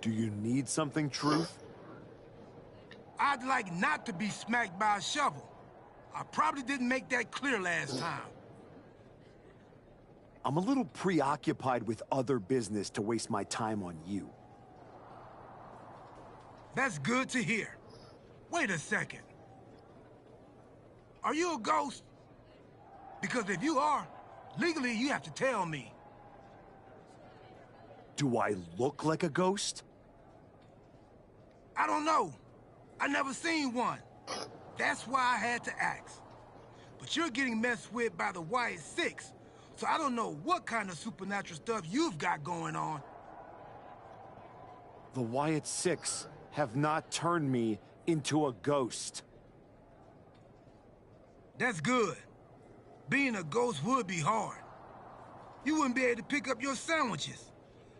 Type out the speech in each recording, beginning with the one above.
Do you need something, Truth? I'd like not to be smacked by a shovel. I probably didn't make that clear last time. I'm a little preoccupied with other business to waste my time on you. That's good to hear. Wait a second. Are you a ghost? Because if you are, legally you have to tell me. Do I look like a ghost? I don't know. I never seen one. That's why I had to ask. But you're getting messed with by the Wyatt Six, so I don't know what kind of supernatural stuff you've got going on. The Wyatt Six have not turned me into a ghost. That's good. Being a ghost would be hard. You wouldn't be able to pick up your sandwiches.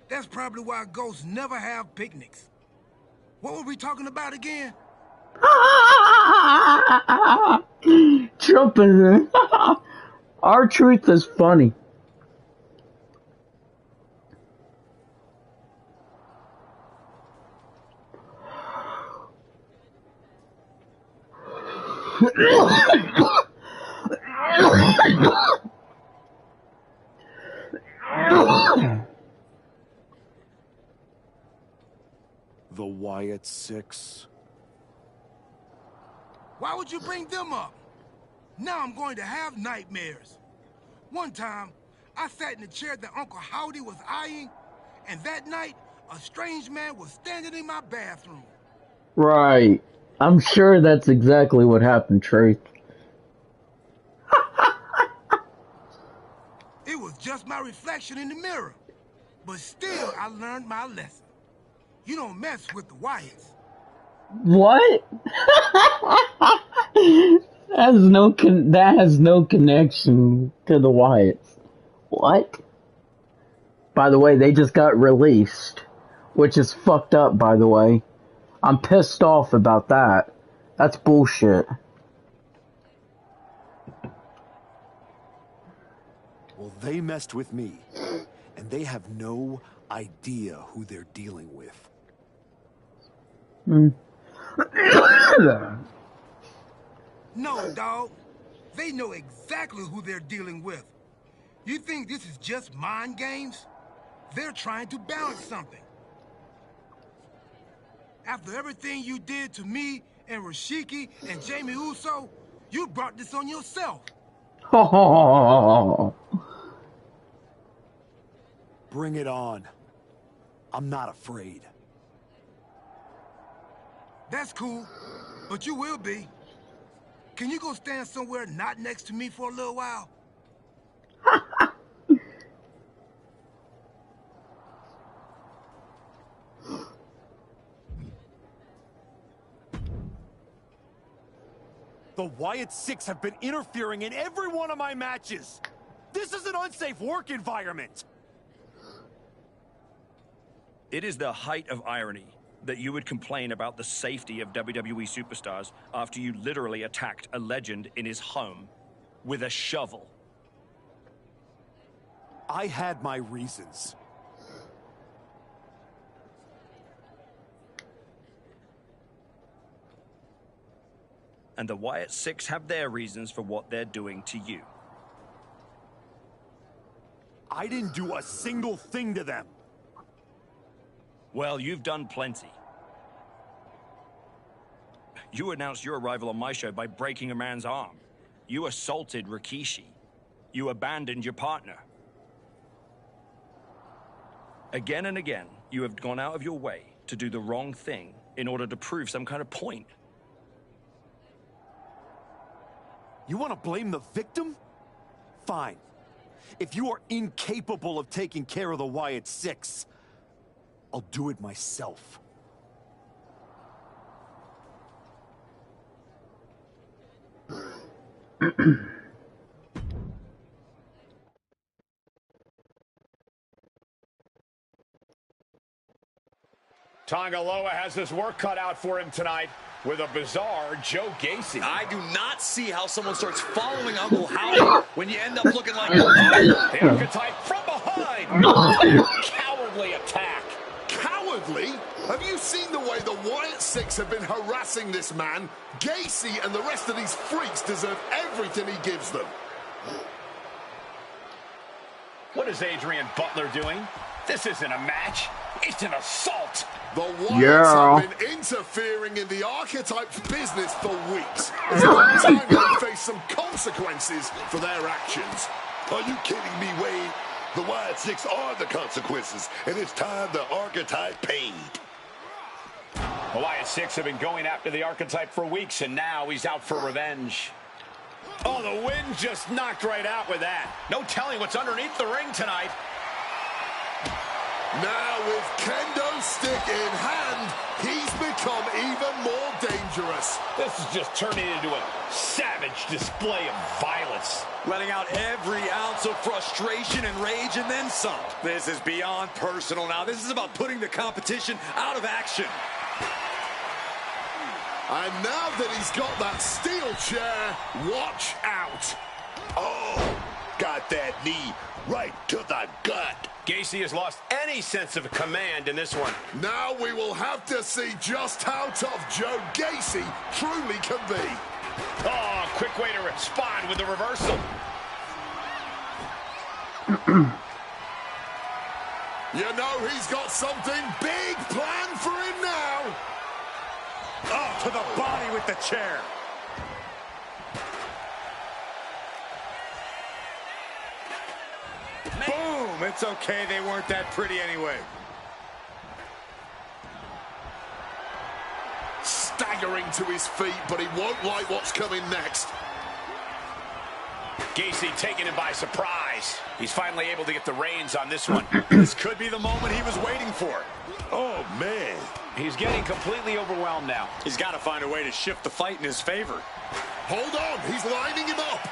That's probably why ghosts never have picnics. What were we talking about again? Jumping. Our truth is funny. The Wyatt Six. Why would you bring them up? Now I'm going to have nightmares. One time, I sat in the chair that Uncle Howdy was eyeing, and that night, a strange man was standing in my bathroom. Right. I'm sure that's exactly what happened, Truth. It was just my reflection in the mirror. But still, I learned my lesson. You don't mess with the Wyatts. What? That has no connection to the Wyatts. What? By the way, they just got released, which is fucked up, by the way. I'm pissed off about that. That's bullshit. Well, they messed with me, and they have no idea who they're dealing with. No, dog. They know exactly who they're dealing with. You think this is just mind games? They're trying to balance something. After everything you did to me and Rashiki and Jamie Uso, you brought this on yourself. Bring it on. I'm not afraid. That's cool, but you will be. Can you go stand somewhere not next to me for a little while? The Wyatt Six have been interfering in every one of my matches. This is an unsafe work environment. It is the height of irony that you would complain about the safety of WWE superstars after you literally attacked a legend in his home with a shovel. I had my reasons. And the Wyatt Six have their reasons for what they're doing to you. I didn't do a single thing to them. Well, you've done plenty. You announced your arrival on my show by breaking a man's arm. You assaulted Rikishi. You abandoned your partner. Again and again, you have gone out of your way to do the wrong thing in order to prove some kind of point. You want to blame the victim? Fine. If you are incapable of taking care of the Wyatt Six, I'll do it myself. Tongaloa has his work cut out for him tonight with a bizarre Joe Gacy. I do not see how someone starts following Uncle Howdy when you end up looking like the archetype from behind. Cowardly attack. Cowardly? Have you seen the way the Wyatt Six have been harassing this man? Gacy and the rest of these freaks deserve everything he gives them. What is Adrian Butler doing? This isn't a match. It's an assault. The Wyatts have been interfering in the Archetype's business for weeks. It's about time they face some consequences for their actions. Are you kidding me, Wade? The Wyatt Six are the consequences, and it's time the Archetype paid. The Wyatt Six have been going after the Archetype for weeks, and now he's out for revenge. Oh, the wind just knocked right out with that. No telling what's underneath the ring tonight. Now with Kendo's stick in hand, he's become even more dangerous. This is just turning into a savage display of violence. letting out every ounce of frustration and rage and then some. This is beyond personal now. This is about putting the competition out of action. And now that he's got that steel chair, watch out. Oh, got that knee right to the gut. Gacy has lost any sense of command in this one. Now we will have to see just how tough Joe Gacy truly can be. Oh, quick way to respond with the reversal. You know he's got something big planned for him now. Oh, to the body with the chair. Boom! It's okay, they weren't that pretty anyway. Staggering to his feet, but he won't like what's coming next. Gacy taking him by surprise. He's finally able to get the reins on this one. This could be the moment he was waiting for. Oh, man. He's getting completely overwhelmed now. He's got to find a way to shift the fight in his favor. Hold on, he's lining him up.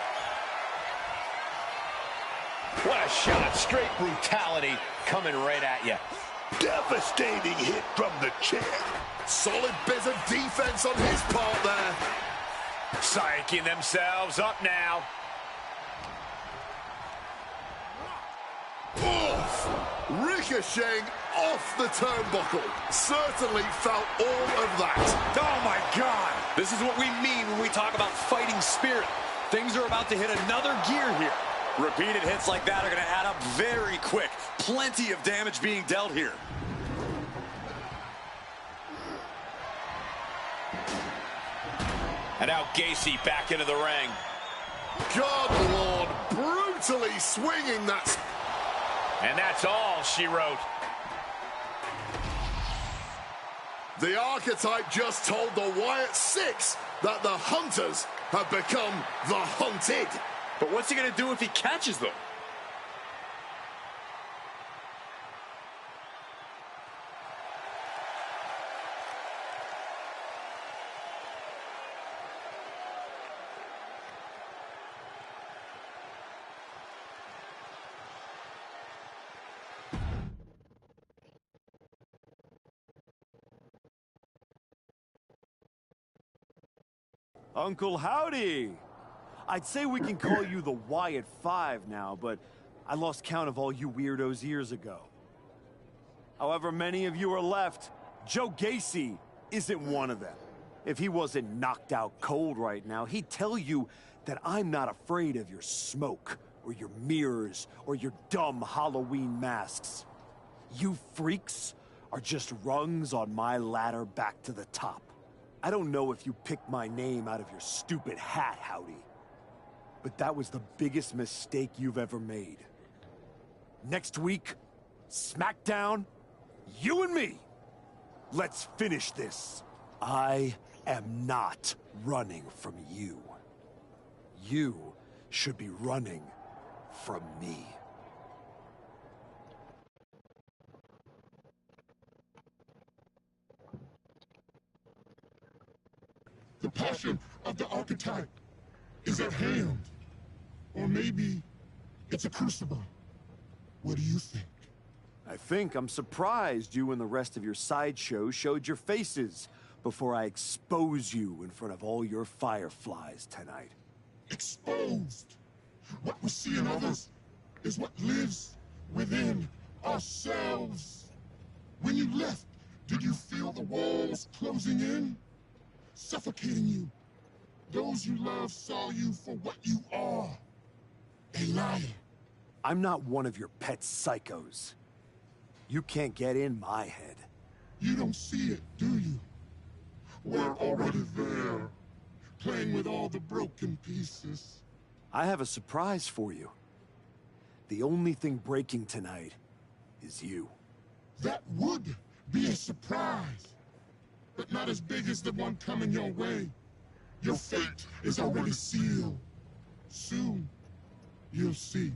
What a shot. Straight brutality coming right at you. Devastating hit from the chair. Solid bit of defense on his part there. Psyching themselves up now. Oof! Ricocheting off the turnbuckle. Certainly felt all of that. Oh, my God. This is what we mean when we talk about fighting spirit. Things are about to hit another gear here. Repeated hits like that are going to add up very quick. Plenty of damage being dealt here. And now Gacy back into the ring. God, Lord, brutally swinging that. And that's all she wrote. The Archetype just told the Wyatt Six that the Hunters have become the Hunted. But what's he going to do if he catches them? Uncle Howdy! I'd say we can call you the Wyatt Five now, but I lost count of all you weirdos years ago. However many of you are left, Joe Gacy isn't one of them. If he wasn't knocked out cold right now, he'd tell you that I'm not afraid of your smoke, or your mirrors, or your dumb Halloween masks. You freaks are just rungs on my ladder back to the top. I don't know if you picked my name out of your stupid hat, Howdy. But that was the biggest mistake you've ever made. Next week, SmackDown, you and me. Let's finish this. I am not running from you. You should be running from me. The passion of the archetype is at hand. Or maybe it's a crucible. What do you think? I think I'm surprised you and the rest of your sideshow showed your faces before I expose you in front of all your fireflies tonight. Exposed. What we see in others is what lives within ourselves. When you left, did you feel the walls closing in? Suffocating you. Those you love saw you for what you are. A liar. I'm not one of your pet psychos. You can't get in my head. You don't see it, do you? We're already there, playing with all the broken pieces. I have a surprise for you. The only thing breaking tonight is you. That would be a surprise, but not as big as the one coming your way. Your fate is already sealed. Soon, you'll see.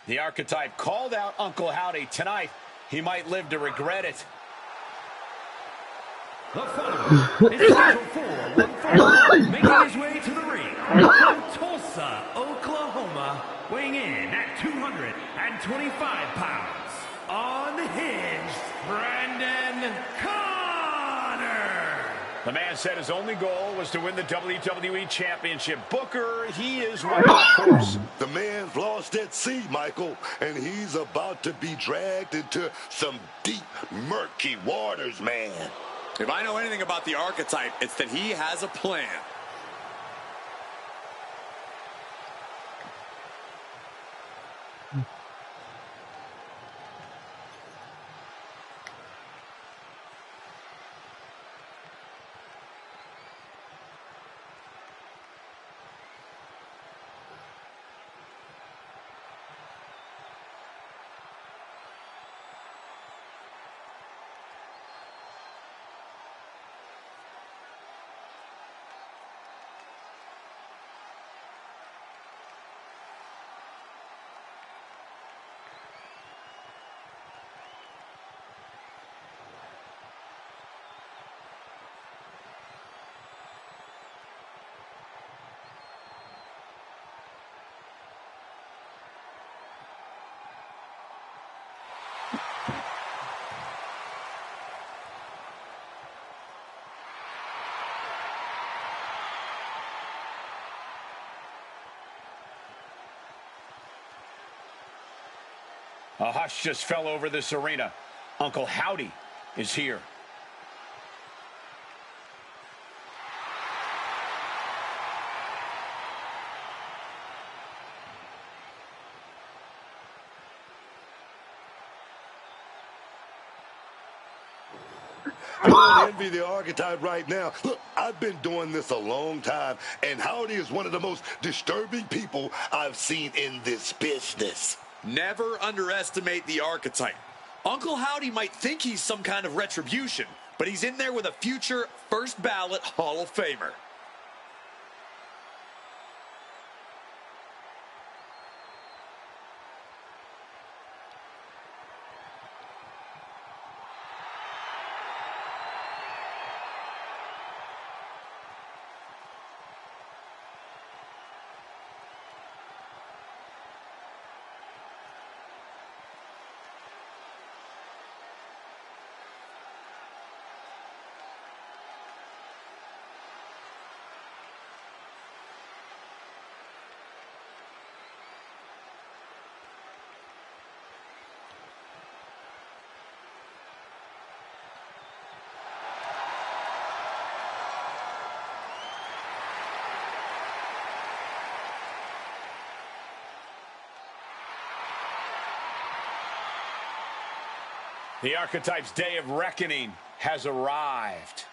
The Archetype called out Uncle Howdy tonight. He might live to regret it. The following is scheduled for one fall, making his way to the ring from Tulsa, Oklahoma, weighing in at 225 pounds, unhinged, Brandon Connor. The man said his only goal was to win the WWE Championship. Booker, he is right, of course. The man's lost at sea, Michael, and he's about to be dragged into some deep, murky waters, man. If I know anything about the Archetype, it's that he has a plan. A hush just fell over this arena. Uncle Howdy is here. I don't envy the Archetype right now. Look, I've been doing this a long time, and Howdy is one of the most disturbing people I've seen in this business. Never underestimate the Archetype. Uncle Howdy might think he's some kind of retribution, but he's in there with a future first ballot Hall of Famer. The Archetype's day of reckoning has arrived.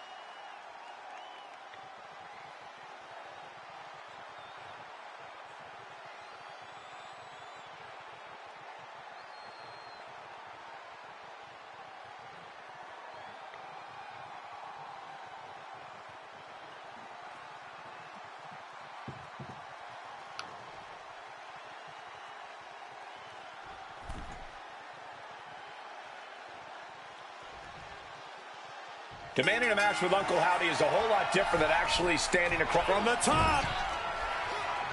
Demanding a match with Uncle Howdy is a whole lot different than actually standing across. From the top,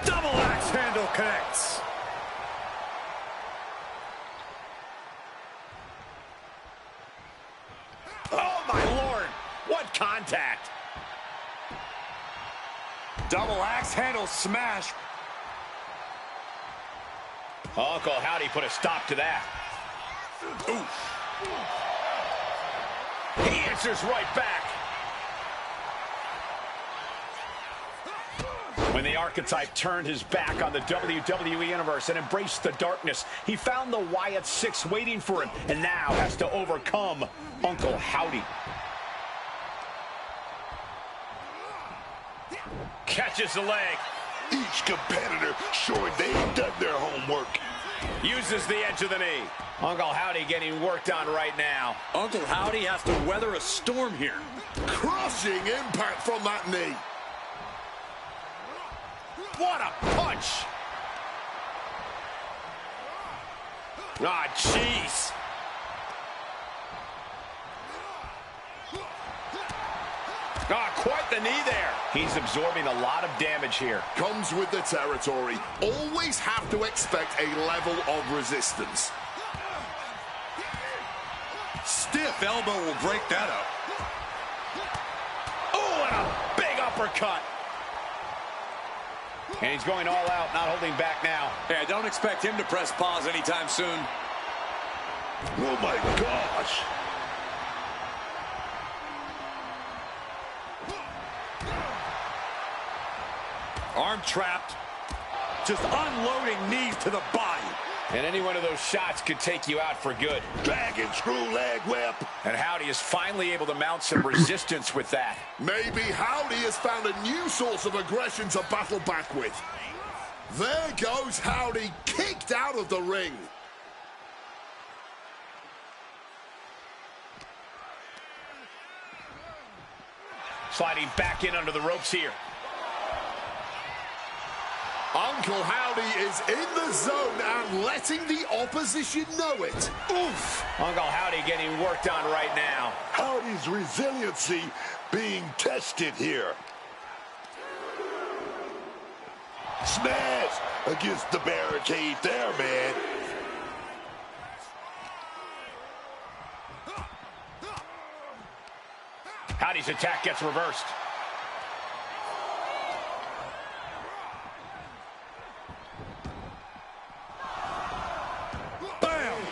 double axe handle connects. Oh, my Lord. What contact. Double axe handle smash. Uncle Howdy put a stop to that. Oof. He answers right back. When the Archetype turned his back on the WWE Universe and embraced the darkness, he found the Wyatt Six waiting for him and now has to overcome Uncle Howdy. Catches the leg. Each competitor showing they've done their homework. Uses the edge of the knee. Uncle Howdy getting worked on right now. Uncle Howdy has to weather a storm here. Crushing impact from that knee. What a punch! Ah, jeez. Ah, quite the knee there. He's absorbing a lot of damage here. Comes with the territory. Always have to expect a level of resistance. Stiff elbow will break that up. Oh, and a big uppercut. And he's going all out, not holding back now. Yeah, don't expect him to press pause anytime soon. Oh, my gosh. Arm trapped. Just unloading knees to the body. And any one of those shots could take you out for good. Dragon screw leg whip. And Howdy is finally able to mount some resistance with that. Maybe Howdy has found a new source of aggression to battle back with. There goes Howdy, kicked out of the ring. Sliding back in under the ropes here. Uncle Howdy is in the zone and letting the opposition know it. Oof! Uncle Howdy getting worked on right now. Howdy's resiliency being tested here. Smash against the barricade there, man. Howdy's attack gets reversed. Bam!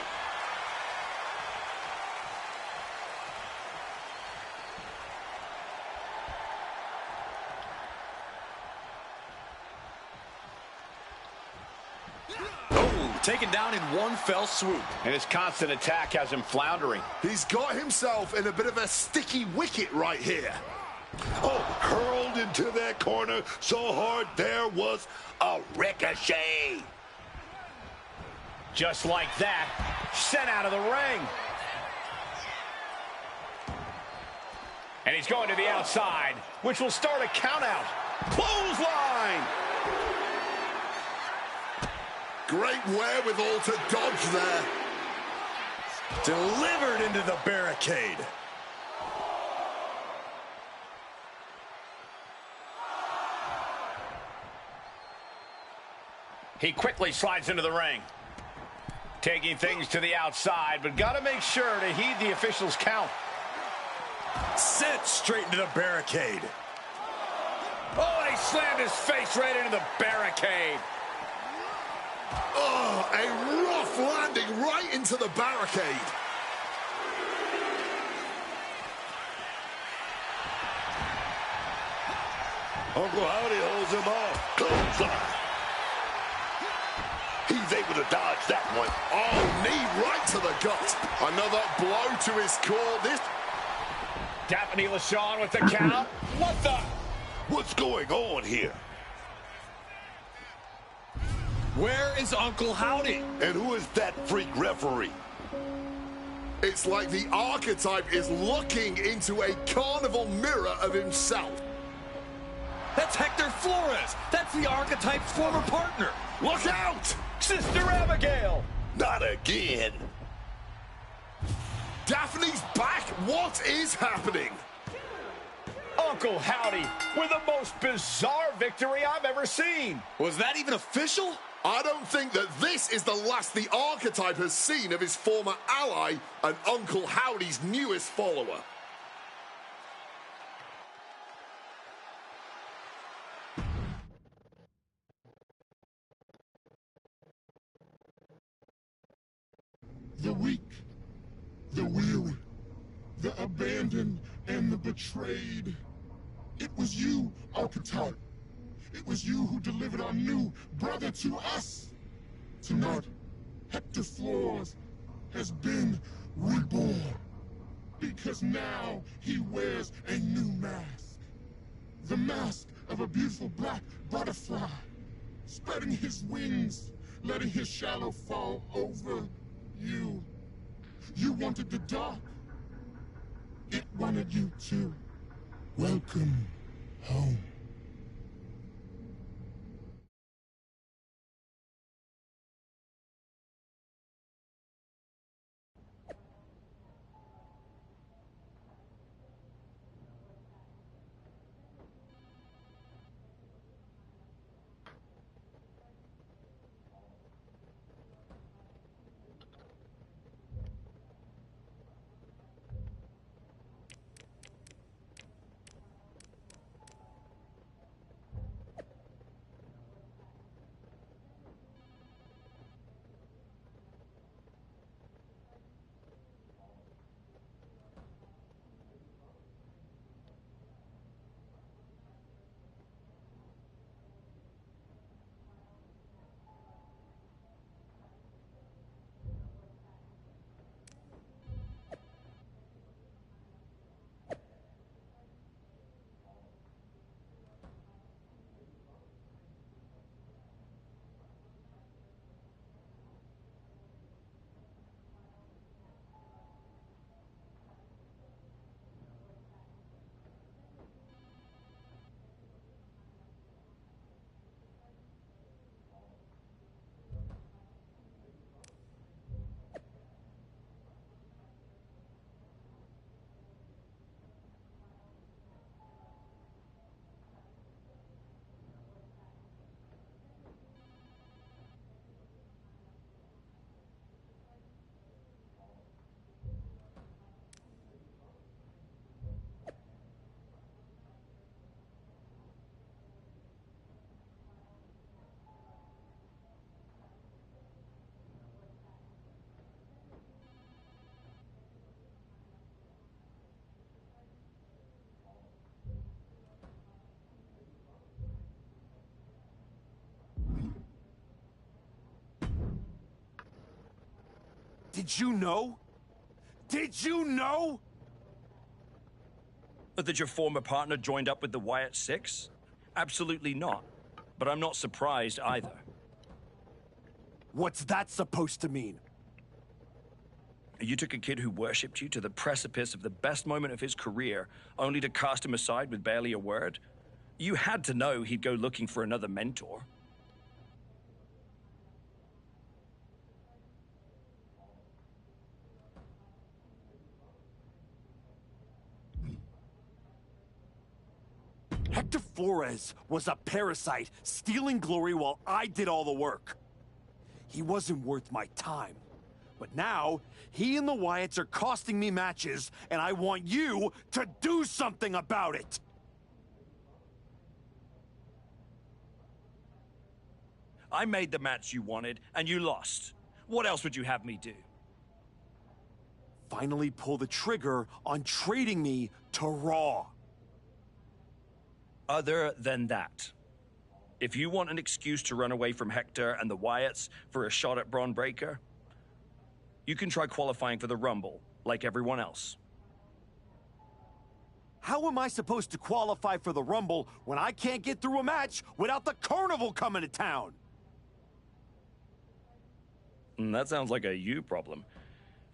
Oh, taken down in one fell swoop. And his constant attack has him floundering. He's got himself in a bit of a sticky wicket right here. Oh, hurled into that corner so hard there was a ricochet. Just like that, sent out of the ring. And he's going to the outside, which will start a count out. Clothesline! Great wherewithal to dodge there. Delivered into the barricade. He quickly slides into the ring. Taking things to the outside, but got to make sure to heed the official's count. Sent straight into the barricade. Oh, and he slammed his face right into the barricade. Oh, a rough landing right into the barricade. Uncle Howdy holds him off. Clothesline. He's able to dodge that one. Oh, knee right to the gut. Another blow to his core. This. Daphne LaShawn with the count. What the? What's going on here? Where is Uncle Howdy? And who is that freak referee? It's like the archetype is looking into a carnival mirror of himself. That's Hector Flores. That's the archetype's former partner. Look out! Sister Abigail. Not again. Daphne's back. What is happening? Uncle Howdy with the most bizarre victory I've ever seen. Was that even official? I don't think that this is the last the archetype has seen of his former ally and Uncle Howdy's newest follower. The weak, the weary, the abandoned, and the betrayed. It was you, archetype. It was you who delivered our new brother to us. Tonight, Hector Flores has been reborn. Because now he wears a new mask. The mask of a beautiful black butterfly, spreading his wings, letting his shadow fall over you. You wanted the dark. It wanted you too. Welcome home. Did you know? Did you know? That your former partner joined up with the Wyatt Six? Absolutely not. But I'm not surprised either. What's that supposed to mean? You took a kid who worshipped you to the precipice of the best moment of his career, only to cast him aside with barely a word? You had to know he'd go looking for another mentor. Hector Flores was a parasite, stealing glory while I did all the work. He wasn't worth my time. But now, he and the Wyatts are costing me matches, and I want you to do something about it! I made the match you wanted, and you lost. What else would you have me do? Finally pull the trigger on trading me to Raw. Other than that, if you want an excuse to run away from Hector and the Wyatts for a shot at Braun Breaker, you can try qualifying for the Rumble, like everyone else. How am I supposed to qualify for the Rumble when I can't get through a match without the Carnival coming to town? That sounds like a you problem.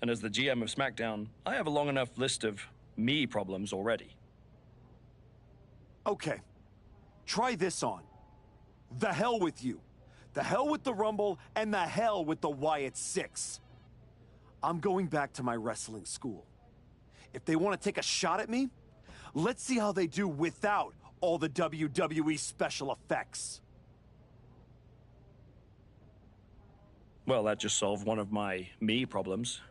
And as the GM of SmackDown, I have a long enough list of me problems already. Okay, try this on. The hell with you. The hell with the Rumble, and the hell with the Wyatt Six. I'm going back to my wrestling school. If they want to take a shot at me, let's see how they do without all the WWE special effects. Well, that just solved one of my me problems.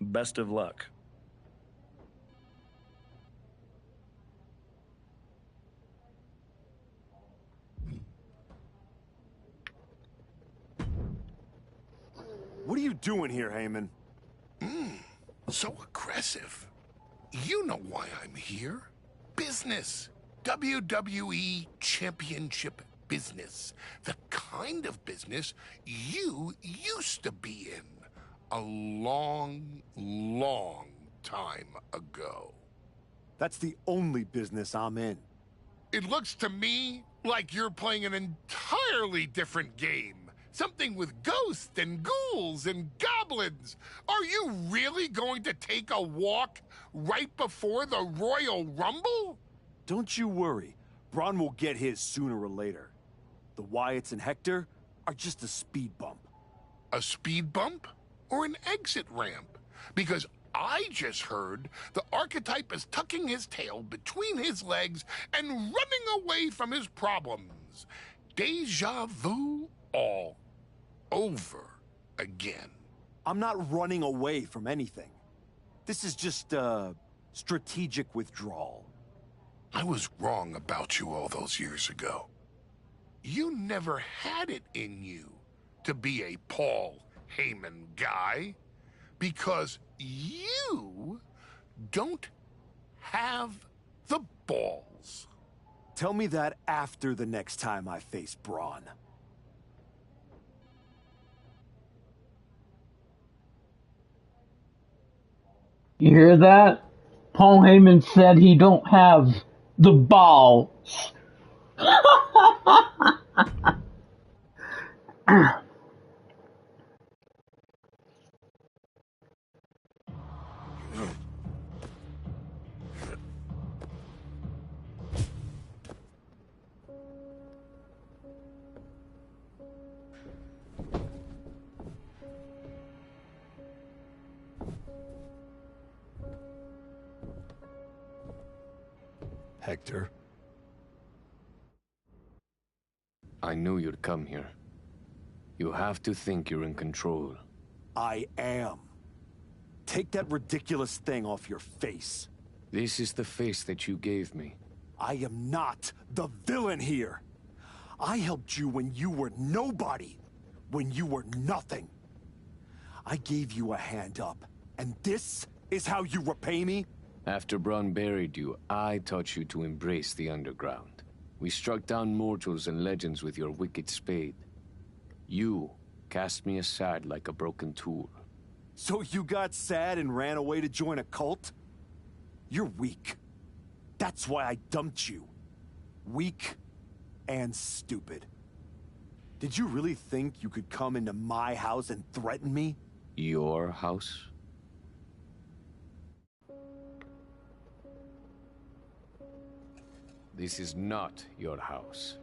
Best of luck. What are you doing here, Heyman? So aggressive. You know why I'm here. Business. WWE Championship business. The kind of business you used to be in a long, long time ago. That's the only business I'm in. It looks to me like you're playing an entirely different game. Something with ghosts and ghouls and goblins. Are you really going to take a walk right before the Royal Rumble? Don't you worry. Braun will get his sooner or later. The Wyatts and Hector are just a speed bump. A speed bump or an exit ramp? Because I just heard the archetype is tucking his tail between his legs and running away from his problems. Deja vu all over again. I'm not running away from anything. This is just strategic withdrawal. I was wrong about you all those years ago. You never had it in you to be a Paul Heyman guy because you don't have the balls. Tell me that after the next time I face Braun. You hear that? Paul Heyman said he don't have the balls. Hector? I knew you'd come here. You have to think you're in control. I am. Take that ridiculous thing off your face. This is the face that you gave me. I am not the villain here. I helped you when you were nobody, when you were nothing. I gave you a hand up, and this is how you repay me? After Braun buried you, I taught you to embrace the underground. We struck down mortals and legends with your wicked spade. You cast me aside like a broken tool. So you got sad and ran away to join a cult? You're weak. That's why I dumped you. Weak and stupid. Did you really think you could come into my house and threaten me? Your house? This is not your house.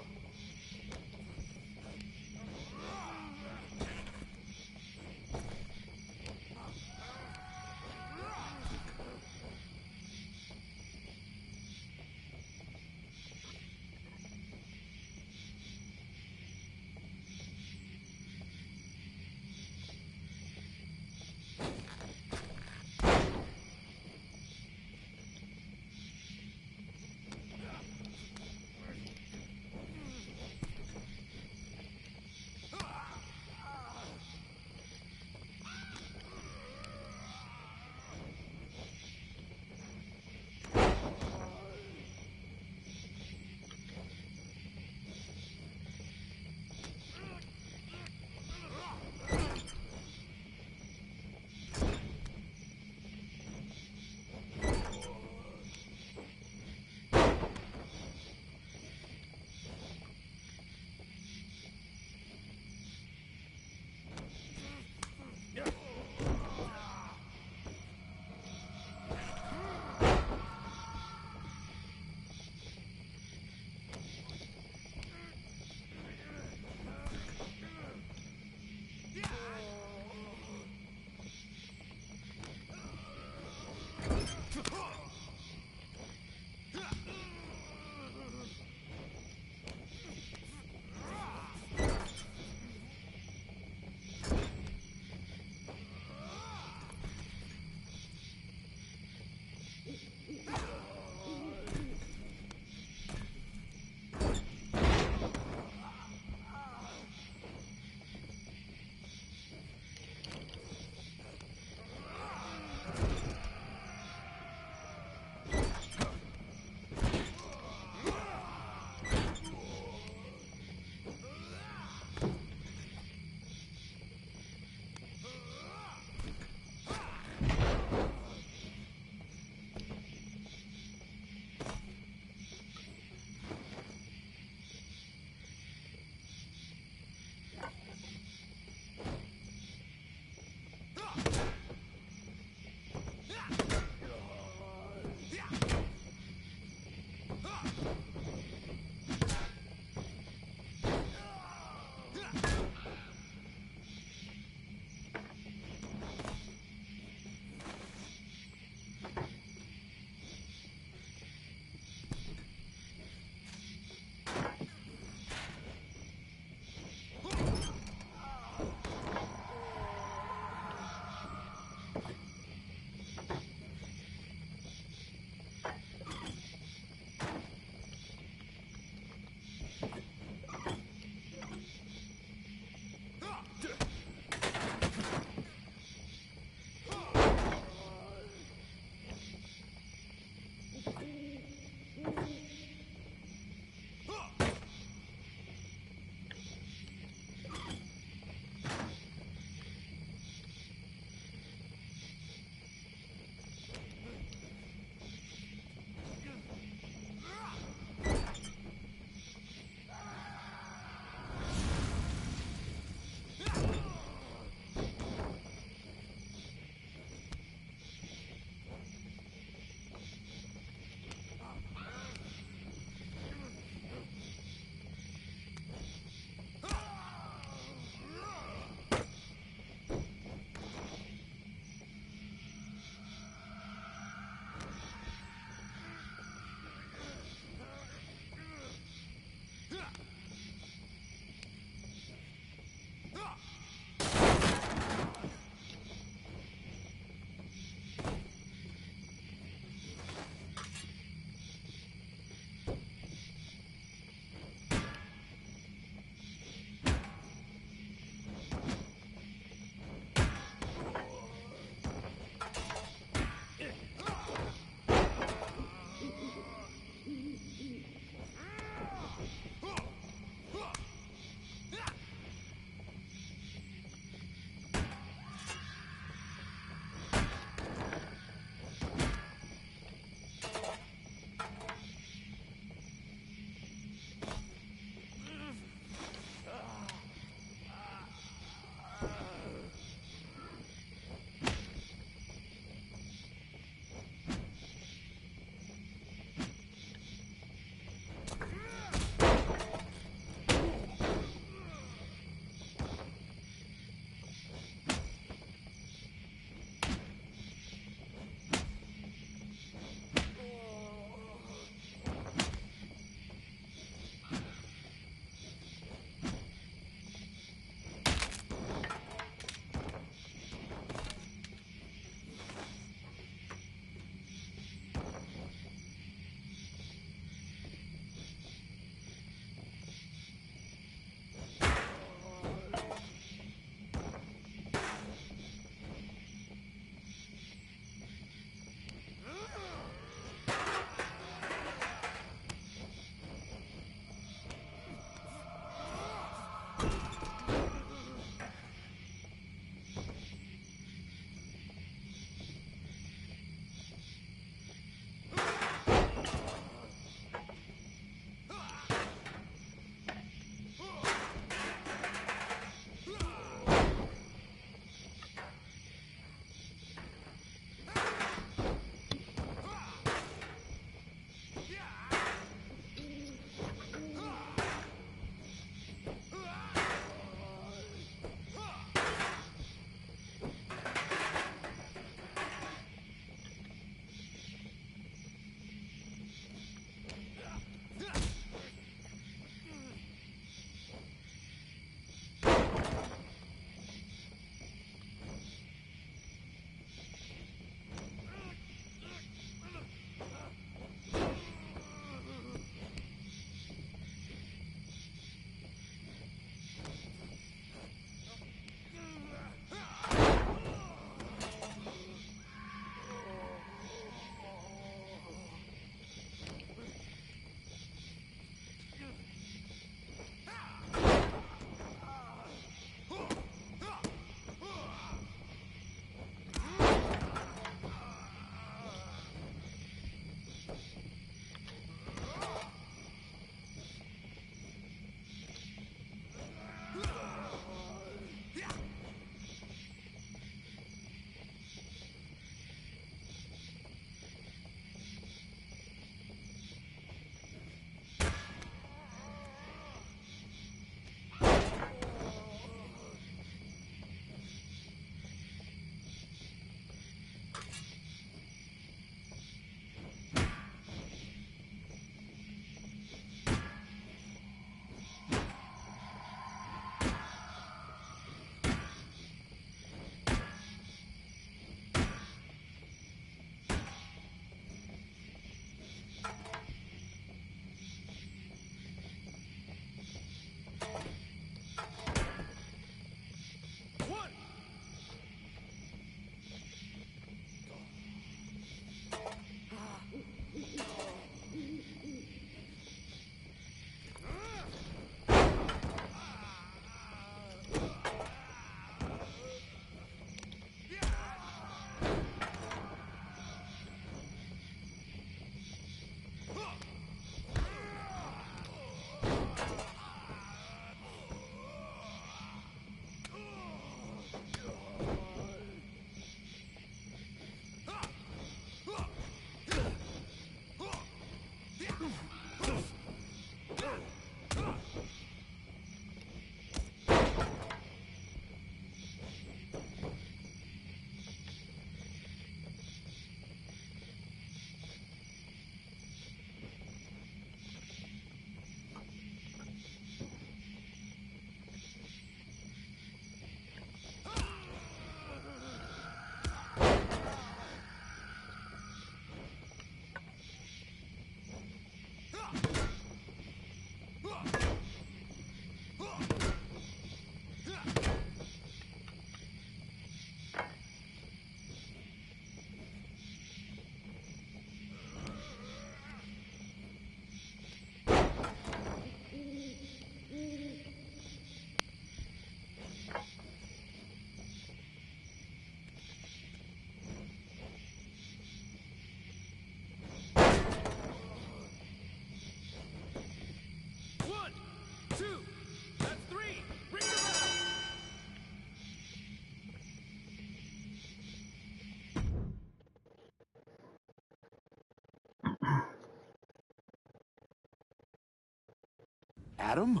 Adam?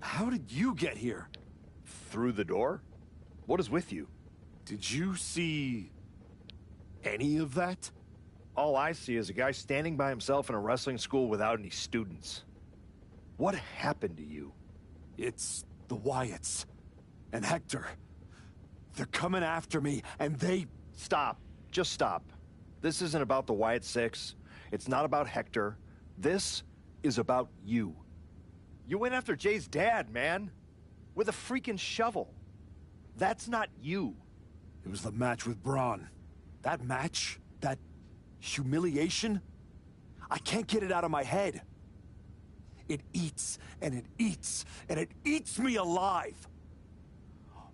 How did you get here? Through the door? What is with you? Did you see any of that? All I see is a guy standing by himself in a wrestling school without any students. What happened to you? It's the Wyatts. And Hector. They're coming after me, and they... Stop. Just stop. This isn't about the Wyatt Six. It's not about Hector. This is about you. You went after Jay's dad, man. With a freaking shovel. That's not you. It was the match with Braun. That match? That humiliation? I can't get it out of my head. It eats, and it eats, and it eats me alive.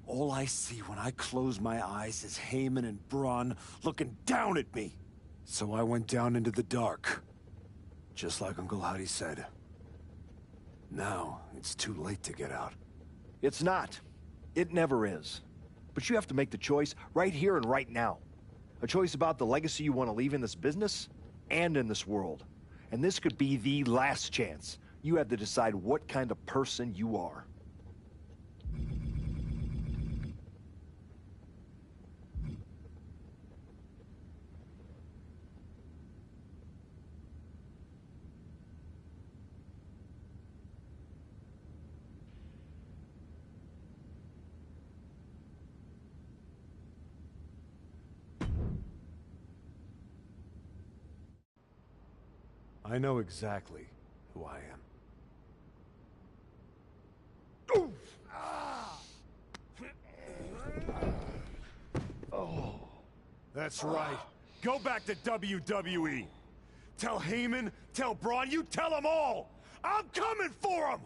All I see when I close my eyes is Heyman and Braun looking down at me. So I went down into the dark. Just like Uncle Howdy said. Now, it's too late to get out. It's not. It never is. But you have to make the choice right here and right now. A choice about the legacy you want to leave in this business and in this world. And this could be the last chance. You have to decide what kind of person you are. I know exactly who I am. That's right. Go back to WWE. Tell Heyman, tell Braun, you tell them all! I'm coming for them!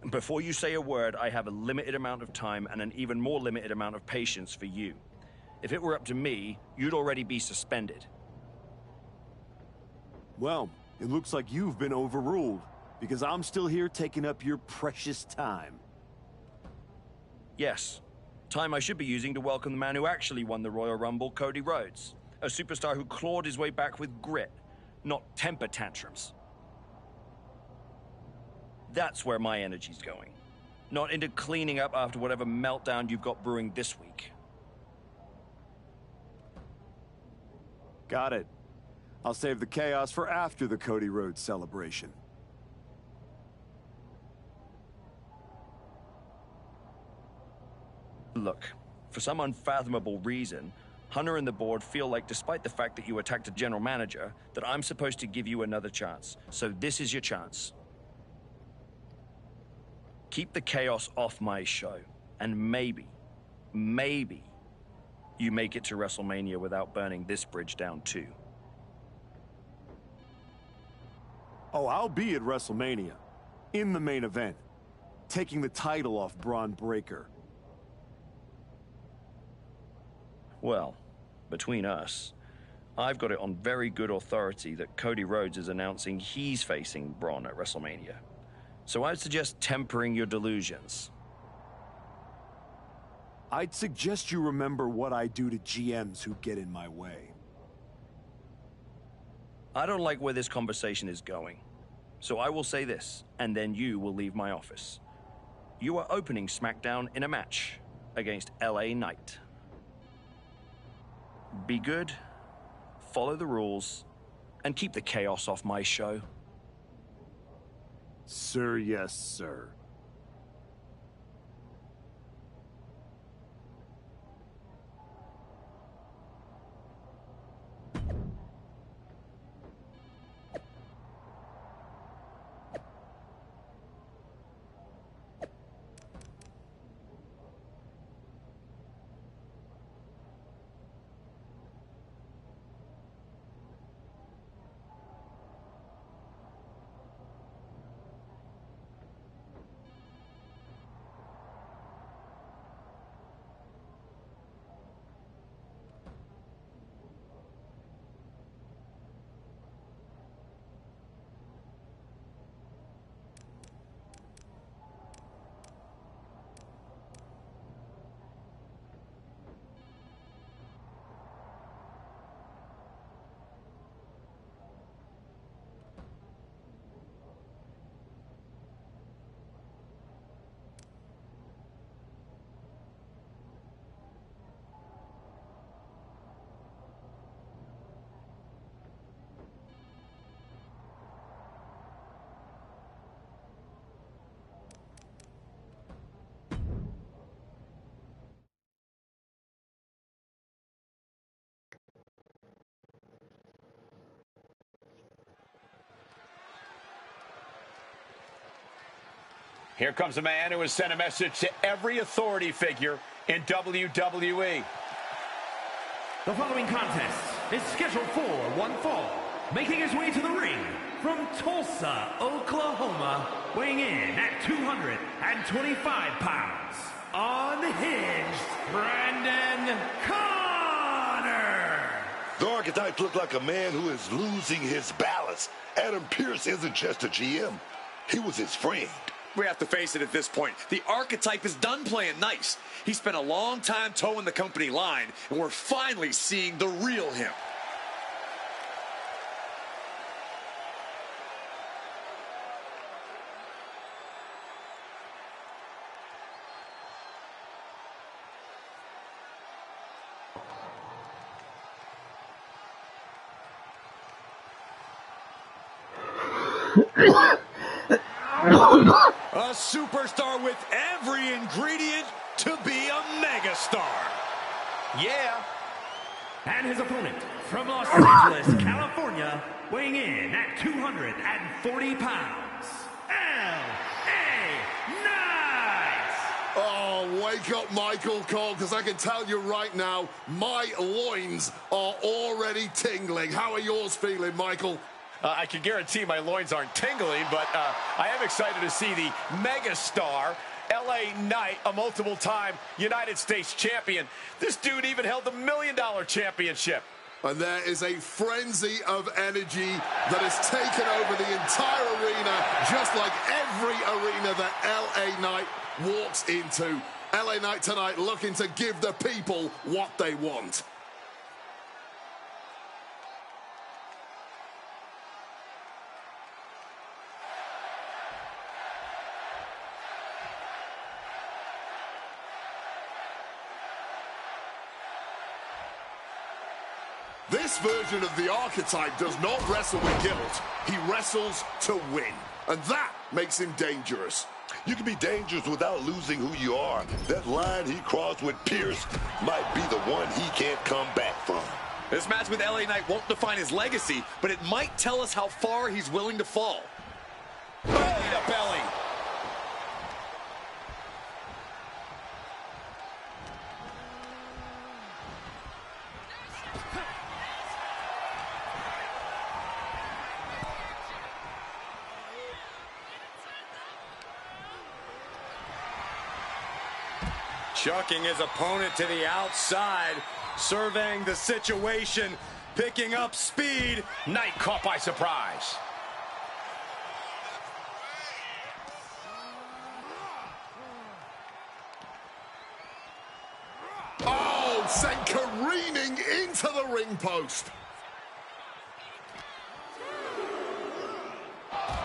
Before you say a word, I have a limited amount of time and an even more limited amount of patience for you. If it were up to me, you'd already be suspended. Well, it looks like you've been overruled, because I'm still here taking up your precious time. Yes. Time I should be using to welcome the man who actually won the Royal Rumble, Cody Rhodes. A superstar who clawed his way back with grit, not temper tantrums. That's where my energy's going. Not into cleaning up after whatever meltdown you've got brewing this week. Got it. I'll save the chaos for after the Cody Rhodes celebration. Look, for some unfathomable reason, Hunter and the board feel like, despite the fact that you attacked a general manager, that I'm supposed to give you another chance. So this is your chance. Keep the chaos off my show, and maybe, you make it to WrestleMania without burning this bridge down too. Oh, I'll be at WrestleMania. In the main event. Taking the title off Braun Breaker. Well, between us, I've got it on very good authority that Cody Rhodes is announcing he's facing Braun at WrestleMania. So I'd suggest tempering your delusions. I'd suggest you remember what I do to GMs who get in my way. I don't like where this conversation is going. So I will say this, and then you will leave my office. You are opening SmackDown in a match against LA Knight. Be good, follow the rules, and keep the chaos off my show. Sir, yes, sir. Here comes a man who has sent a message to every authority figure in WWE. The following contest is scheduled for one fall. Making his way to the ring from Tulsa, Oklahoma, weighing in at 225 pounds, unhinged, Brandon Connor. The Archetype looked like a man who is losing his balance. Adam Pearce isn't just a GM. He was his friend. We have to face it at this point. The Archetype is done playing nice. He spent a long time towing the company line, and we're finally seeing the real him. A superstar with every ingredient to be a megastar. Yeah. And his opponent from Los Angeles, California, weighing in at 240 pounds, L.A. Knight. Oh, wake up, Michael Cole, because I can tell you right now, my loins are already tingling. How are yours feeling, Michael? I can guarantee my loins aren't tingling, but I am excited to see the megastar, L.A. Knight, a multiple-time United States champion. This dude even held the $1 Million Championship. And there is a frenzy of energy that has taken over the entire arena, just like every arena that L.A. Knight walks into. L.A. Knight tonight looking to give the people what they want. This version of the Archetype does not wrestle with guilt. He wrestles to win. And that makes him dangerous. You can be dangerous without losing who you are. That line he crossed with Pierce might be the one he can't come back from. This match with LA Knight won't define his legacy, but it might tell us how far he's willing to fall. Belly to belly. Chucking his opponent to the outside, surveying the situation, picking up speed. Knight caught by surprise. Oh, sent careening into the ring post.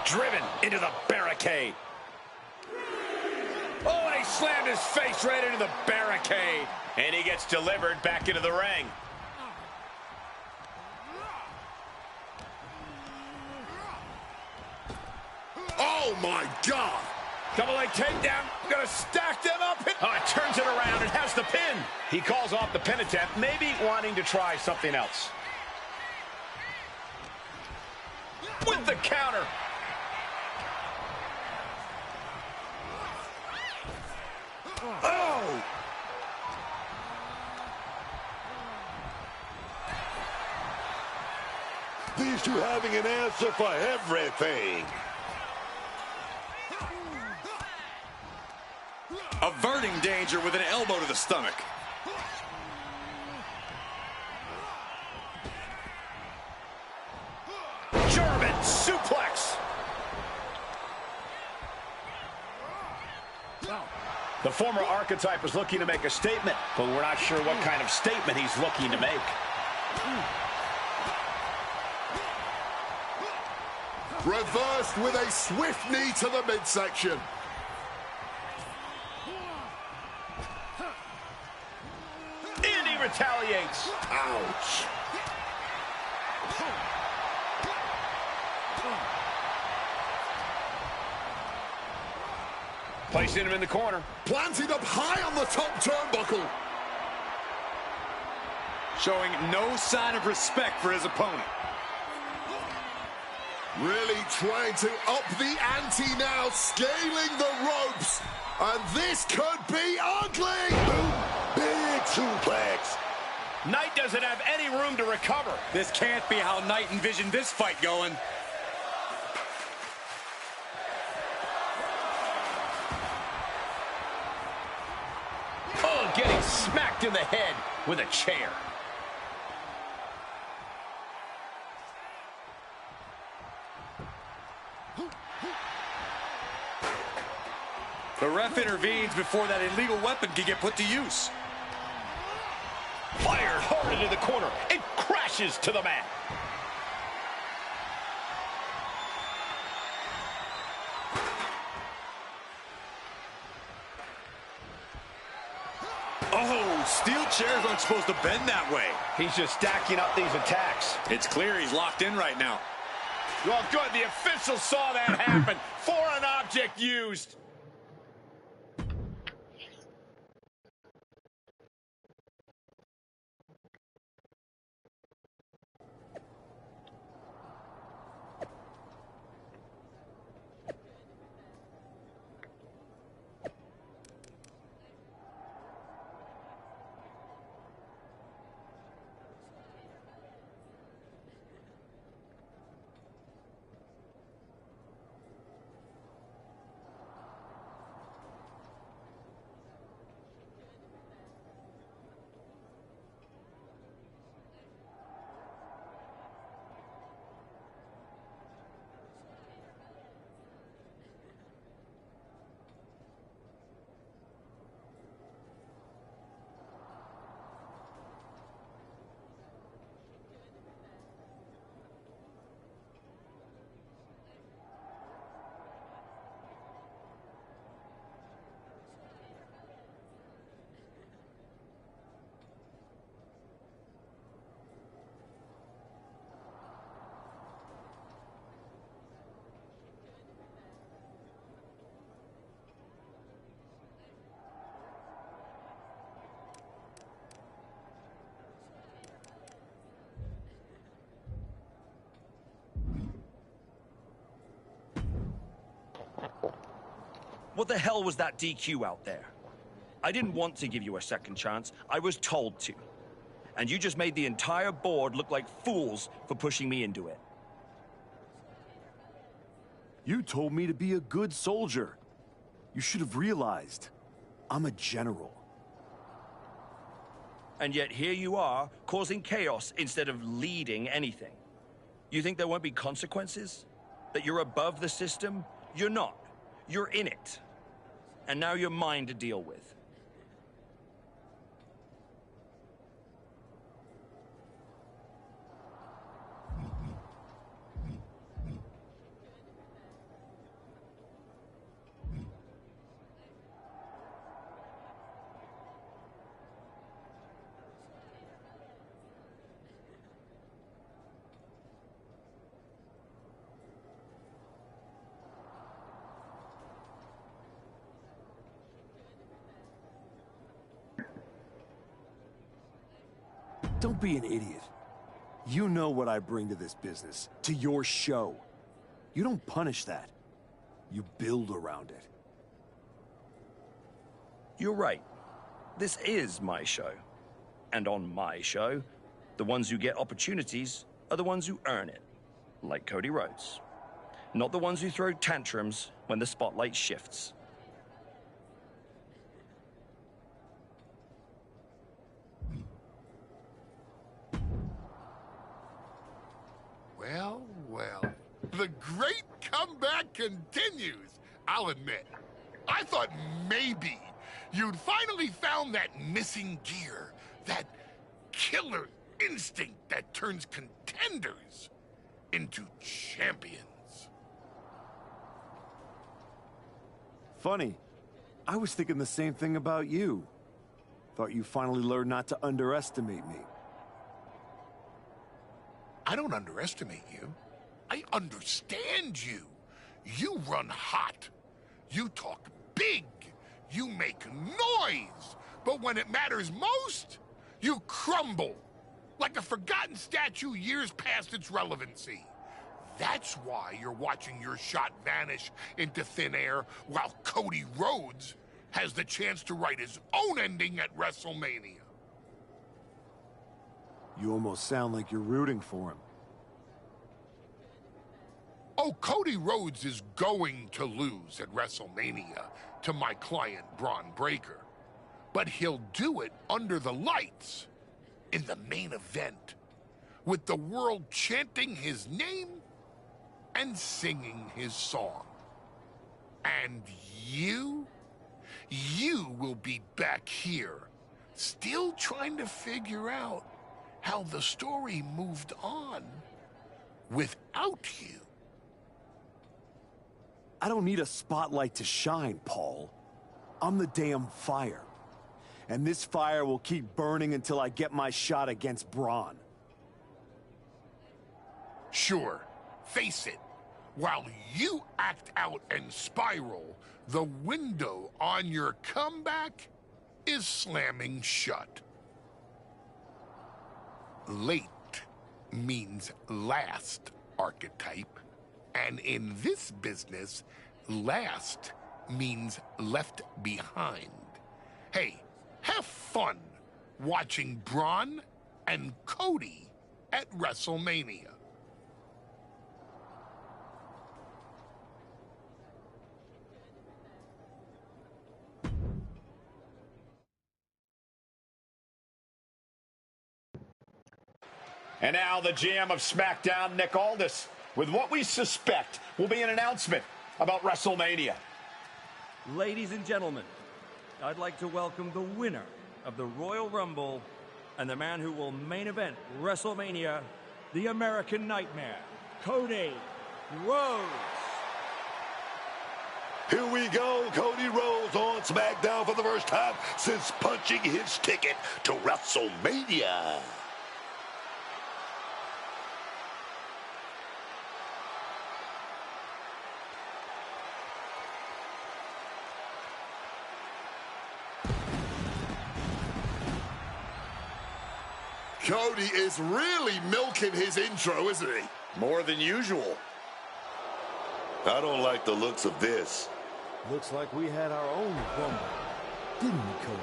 Driven into the barricade. Oh, and he slammed his face right into the barricade. And he gets delivered back into the ring. my God! Double leg takedown. Gonna stack them up. Oh, it turns it around and has the pin. He calls off the pin attempt, maybe wanting to try something else. With the counter. Oh! These two having an answer for everything. Averting danger with an elbow to the stomach. German suplex. The former Archetype was looking to make a statement, but we're not sure what kind of statement he's looking to make. Reversed with a swift knee to the midsection. And he retaliates. Ouch. Placing him in the corner. Planted up high on the top turnbuckle. Showing no sign of respect for his opponent. Really trying to up the ante now, scaling the ropes. And this could be ugly. Big suplex. Knight doesn't have any room to recover. This can't be how Knight envisioned this fight going. Oh, getting smacked in the head with a chair. The ref intervenes before that illegal weapon can get put to use. Fired hard into the corner. It crashes to the mat. Oh, steel chairs aren't supposed to bend that way. He's just stacking up these attacks. It's clear he's locked in right now. Well, good. The official saw that happen. Foreign object used. What the hell was that DQ out there? I didn't want to give you a second chance. I was told to. And you just made the entire board look like fools for pushing me into it. You told me to be a good soldier. You should have realized. I'm a general. And yet here you are, causing chaos instead of leading anything. You think there won't be consequences? That you're above the system? You're not. You're in it. And now you're mine to deal with. Don't be an idiot. You know what I bring to this business, to your show. You don't punish that. You build around it. You're right. This is my show. And on my show, the ones who get opportunities are the ones who earn it. Like Cody Rhodes. Not the ones who throw tantrums when the spotlight shifts. Well, well. The great comeback continues, I'll admit. I thought maybe you'd finally found that missing gear, that killer instinct that turns contenders into champions. Funny. I was thinking the same thing about you. Thought you finally learned not to underestimate me. I don't underestimate you. I understand you. You run hot. You talk big. You make noise. But when it matters most, you crumble. Like a forgotten statue years past its relevancy. That's why you're watching your shot vanish into thin air while Cody Rhodes has the chance to write his own ending at WrestleMania. You almost sound like you're rooting for him. Oh, Cody Rhodes is going to lose at WrestleMania to my client, Braun Breaker. But he'll do it under the lights, in the main event, with the world chanting his name and singing his song. And you will be back here, still trying to figure out how the story moved on without you. I don't need a spotlight to shine, Paul. I'm the damn fire. And this fire will keep burning until I get my shot against Braun. Sure, face it. While you act out and spiral, the window on your comeback is slamming shut. Late means last, archetype. And in this business, last means left behind. Hey, have fun watching Braun and Cody at WrestleMania. And now the GM of SmackDown, Nick Aldis, with what we suspect will be an announcement about WrestleMania. Ladies and gentlemen, I'd like to welcome the winner of the Royal Rumble and the man who will main event WrestleMania, the American Nightmare, Cody Rhodes. Here we go, Cody Rhodes on SmackDown for the first time since punching his ticket to WrestleMania. Cody is really milking his intro, isn't he? More than usual. I don't like the looks of this. Looks like we had our own Rumble, didn't we, Cody?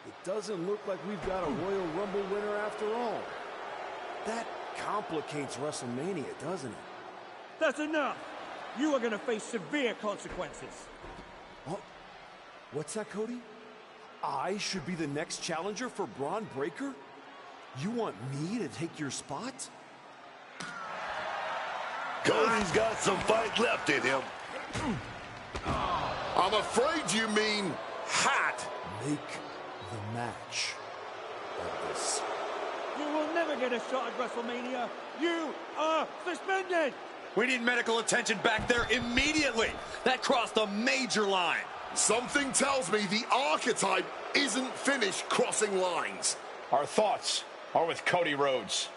It doesn't look like we've got a Royal Rumble winner after all. That complicates WrestleMania, doesn't it? That's enough! You are going to face severe consequences. Oh, what's that, Cody? I should be the next challenger for Braun Breaker? You want me to take your spot? Cody's got some fight left in him. I'm afraid you mean hot. Make the match like this. You will never get a shot at WrestleMania. You are suspended! We need medical attention back there immediately. That crossed a major line. Something tells me the archetype isn't finished crossing lines. Our thoughts are with Cody Rhodes.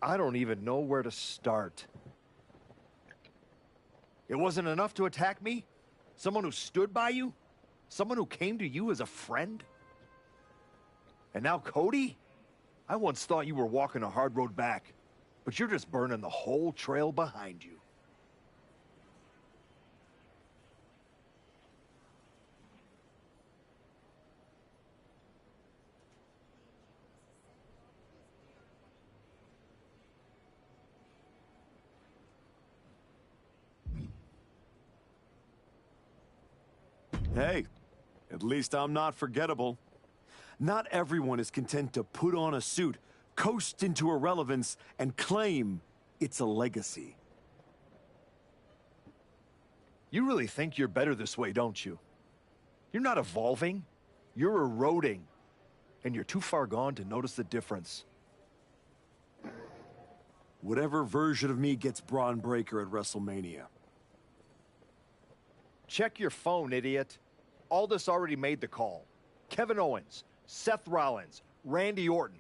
I don't even know where to start. It wasn't enough to attack me? Someone who stood by you? Someone who came to you as a friend? And now Cody? I once thought you were walking a hard road back, but you're just burning the whole trail behind you. Hey, at least I'm not forgettable. Not everyone is content to put on a suit, coast into irrelevance, and claim it's a legacy. You really think you're better this way, don't you? You're not evolving, you're eroding. And you're too far gone to notice the difference. Whatever version of me gets Braun Breaker at WrestleMania. Check your phone, idiot. Aldis already made the call. Kevin Owens, Seth Rollins, Randy Orton.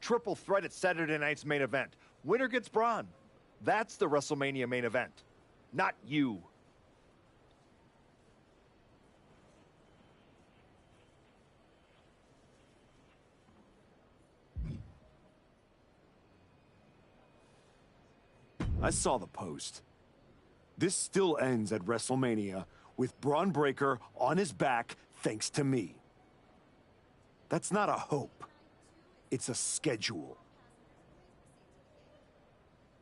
Triple threat at Saturday night's main event. Winner gets Braun. That's the WrestleMania main event. Not you. I saw the post. This still ends at WrestleMania with Braun Breaker on his back thanks to me. That's not a hope. It's a schedule.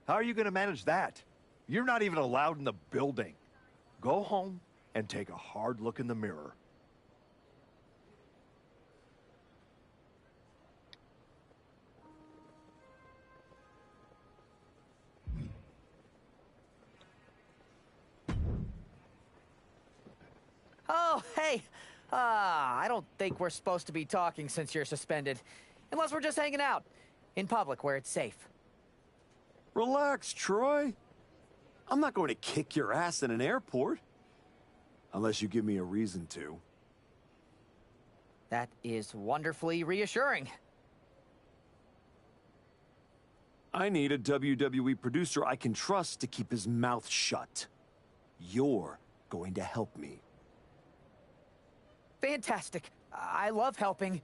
How are you going to manage that? You're not even allowed in the building. Go home and take a hard look in the mirror. Oh, hey. I don't think we're supposed to be talking since you're suspended. Unless we're just hanging out. In public, where it's safe. Relax, Troy. I'm not going to kick your ass in an airport. Unless you give me a reason to. That is wonderfully reassuring. I need a WWE producer I can trust to keep his mouth shut. You're going to help me. Fantastic. I love helping.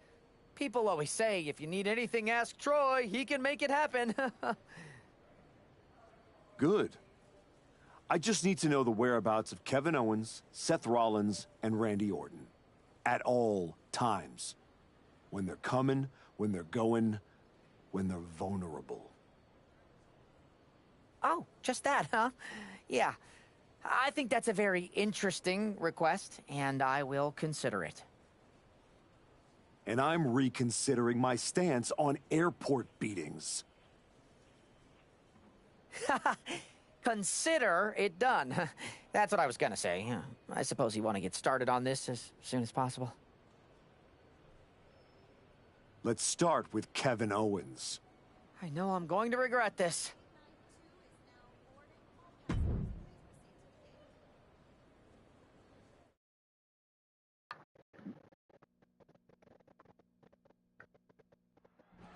People always say, if you need anything, ask Troy. He can make it happen. Good. I just need to know the whereabouts of Kevin Owens, Seth Rollins, and Randy Orton. At all times. When they're coming, when they're going, when they're vulnerable. Oh, just that, huh? Yeah. I think that's a very interesting request, and I will consider it. And I'm reconsidering my stance on airport beatings. Consider it done. That's what I was gonna say. I suppose you want to get started on this as soon as possible. Let's start with Kevin Owens. I know I'm going to regret this.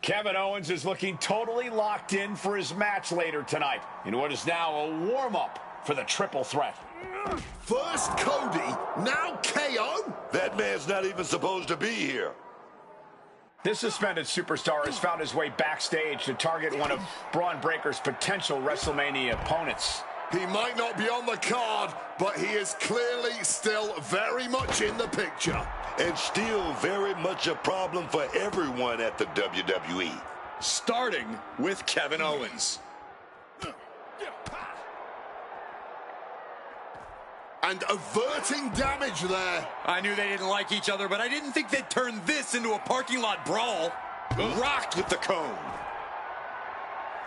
Kevin Owens is looking totally locked in for his match later tonight in what is now a warm-up for the triple threat. First Cody, now KO? That man's not even supposed to be here. This suspended superstar has found his way backstage to target one of Braun Breaker's potential WrestleMania opponents. He might not be on the card, but he is clearly still very much in the picture. And still very much a problem for everyone at the WWE. Starting with Kevin Owens. And averting damage there. I knew they didn't like each other, but I didn't think they'd turn this into a parking lot brawl. Rocked with the cone.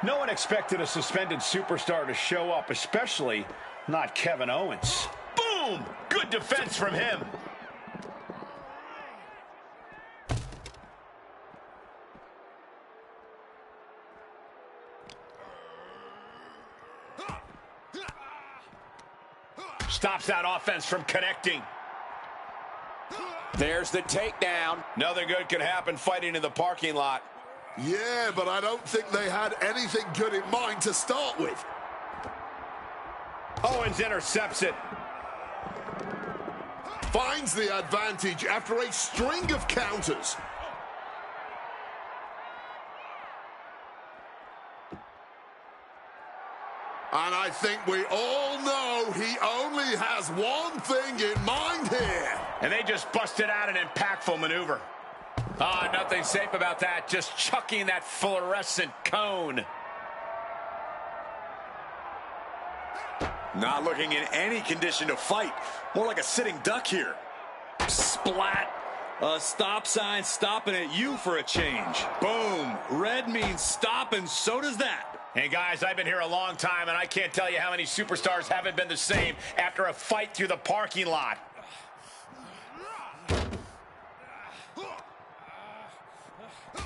No one expected a suspended superstar to show up, especially not Kevin Owens. Boom! Good defense from him. Stops that offense from connecting. There's the takedown. Nothing good could happen fighting in the parking lot. Yeah, but I don't think they had anything good in mind to start with. Owens intercepts it. Finds the advantage after a string of counters. And I think we all know he only has one thing in mind here. And they just busted out an impactful maneuver. Ah, nothing safe about that. Just chucking that fluorescent cone. Not looking in any condition to fight. More like a sitting duck here. Splat. A stop sign stopping at you for a change. Boom. Red means stop, and so does that. Hey, guys, I've been here a long time, and I can't tell you how many superstars haven't been the same after a fight through the parking lot.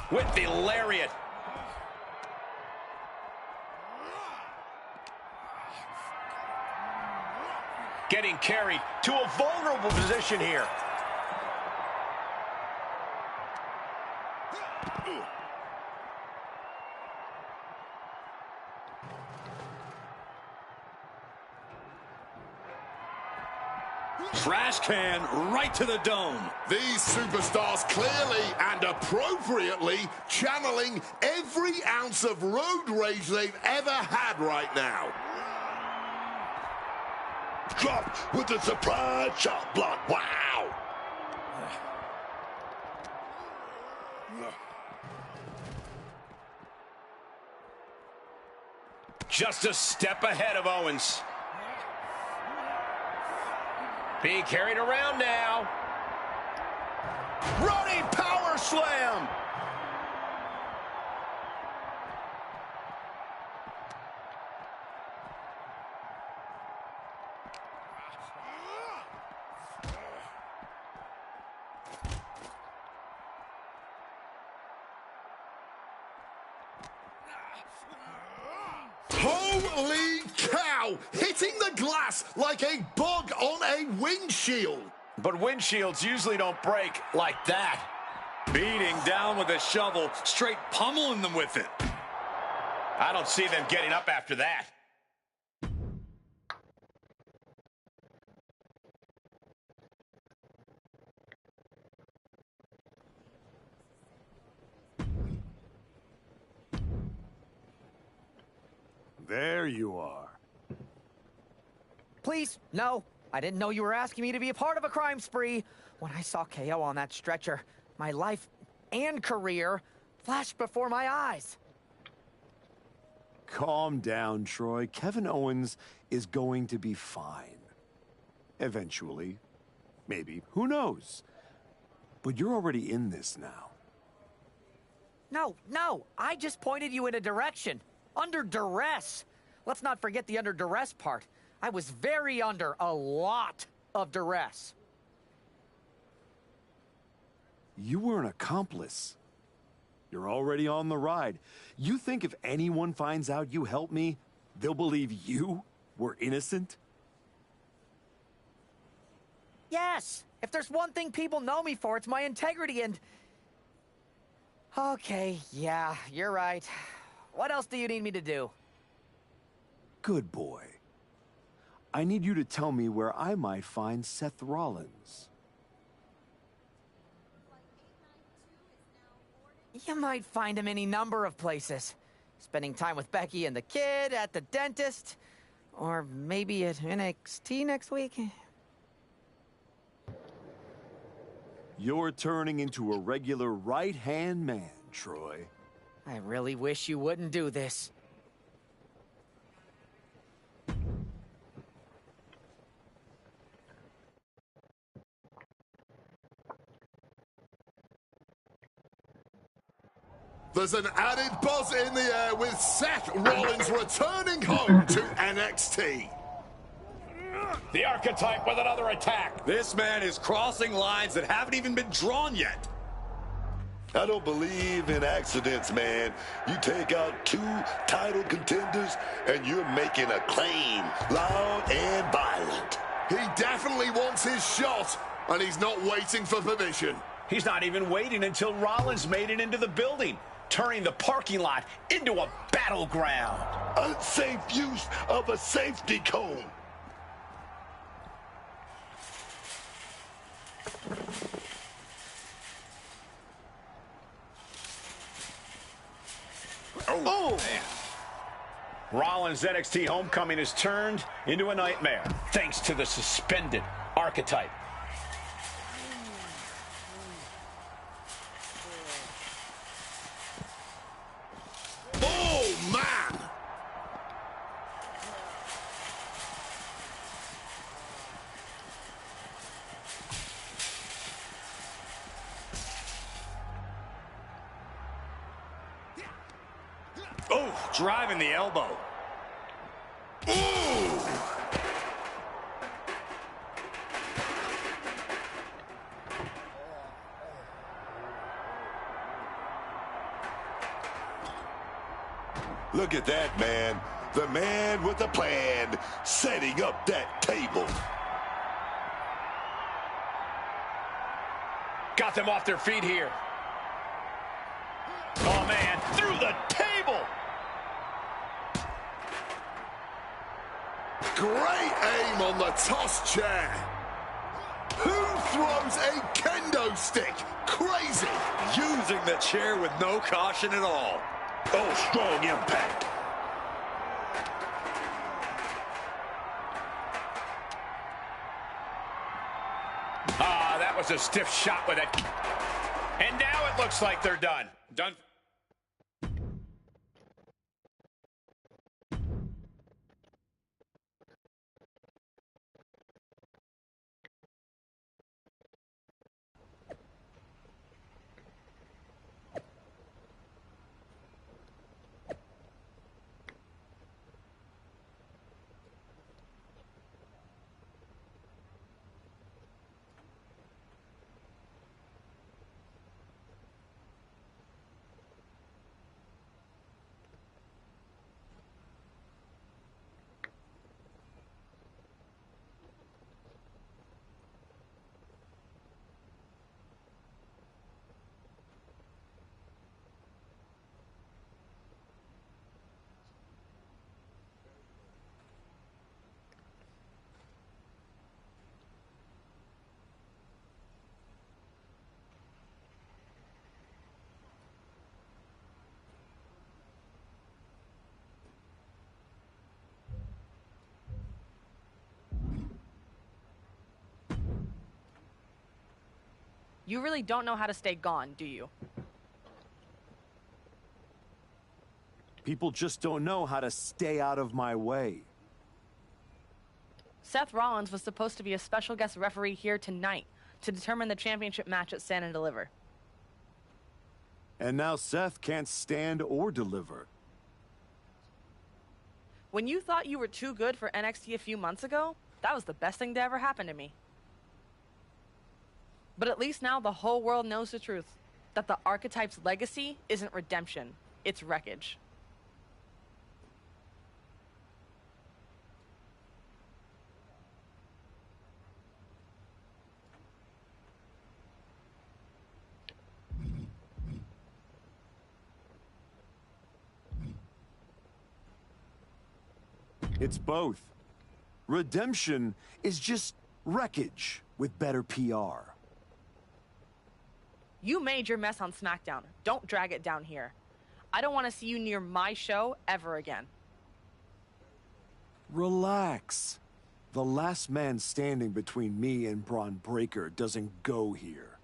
With the lariat. Getting carried to a vulnerable position here. Trash can right to the dome. These superstars clearly and appropriately channeling every ounce of road rage they've ever had right now. Dropped with a surprise chop block. Wow. Just a step ahead of Owens. Being carried around now. Running power slam. Holy cow! Hitting the glass like a bug on a windshield. But windshields usually don't break like that. Beating down with a shovel, straight pummeling them with it. I don't see them getting up after that. There you are. Please, no. I didn't know you were asking me to be a part of a crime spree. When I saw KO on that stretcher, my life and career flashed before my eyes. Calm down, Troy. Kevin Owens is going to be fine. Eventually. Maybe. Who knows? But you're already in this now. No. I just pointed you in a direction. Under duress. Let's not forget the under duress part. I was very under a lot of duress. You were an accomplice. You're already on the ride. You think if anyone finds out you helped me, they'll believe you were innocent? Yes! If there's one thing people know me for, it's my integrity and... Okay, yeah, you're right. What else do you need me to do? Good boy. I need you to tell me where I might find Seth Rollins. You might find him any number of places. Spending time with Becky and the kid, at the dentist, or maybe at NXT next week. You're turning into a regular right-hand man, Troy. I really wish you wouldn't do this. There's an added buzz in the air with Seth Rollins returning home to NXT. The Archetype with another attack. This man is crossing lines that haven't even been drawn yet. I don't believe in accidents, man. You take out 2 title contenders and you're making a claim, loud and violent. He definitely wants his shot, and he's not waiting for permission. He's not even waiting until Rollins made it into the building. turning the parking lot into a battleground. Unsafe use of a safety cone. Oh, man. Rollins' NXT homecoming has turned into a nightmare, thanks to the suspended archetype. Oh, man! Oh, driving the elbow. Ooh! Look at that, man. The man with a plan, setting up that table. Got them off their feet here. Oh, man, through the table. Great aim on the toss chair. Who throws a kendo stick? Crazy. Using the chair with no caution at all. Oh, strong impact. Ah, that was a stiff shot with it. And now it looks like they're done. Done. You really don't know how to stay gone, do you? People just don't know how to stay out of my way. Seth Rollins was supposed to be a special guest referee here tonight to determine the championship match at Stand and Deliver. And now Seth can't stand or deliver. When you thought you were too good for NXT a few months ago, that was the best thing to ever happen to me. But at least now the whole world knows the truth, that the Archetype's legacy isn't redemption, it's wreckage. It's both. Redemption is just wreckage with better PR. You made your mess on SmackDown. Don't drag it down here. I don't want to see you near my show ever again. Relax. The last man standing between me and Braun Breaker doesn't go here.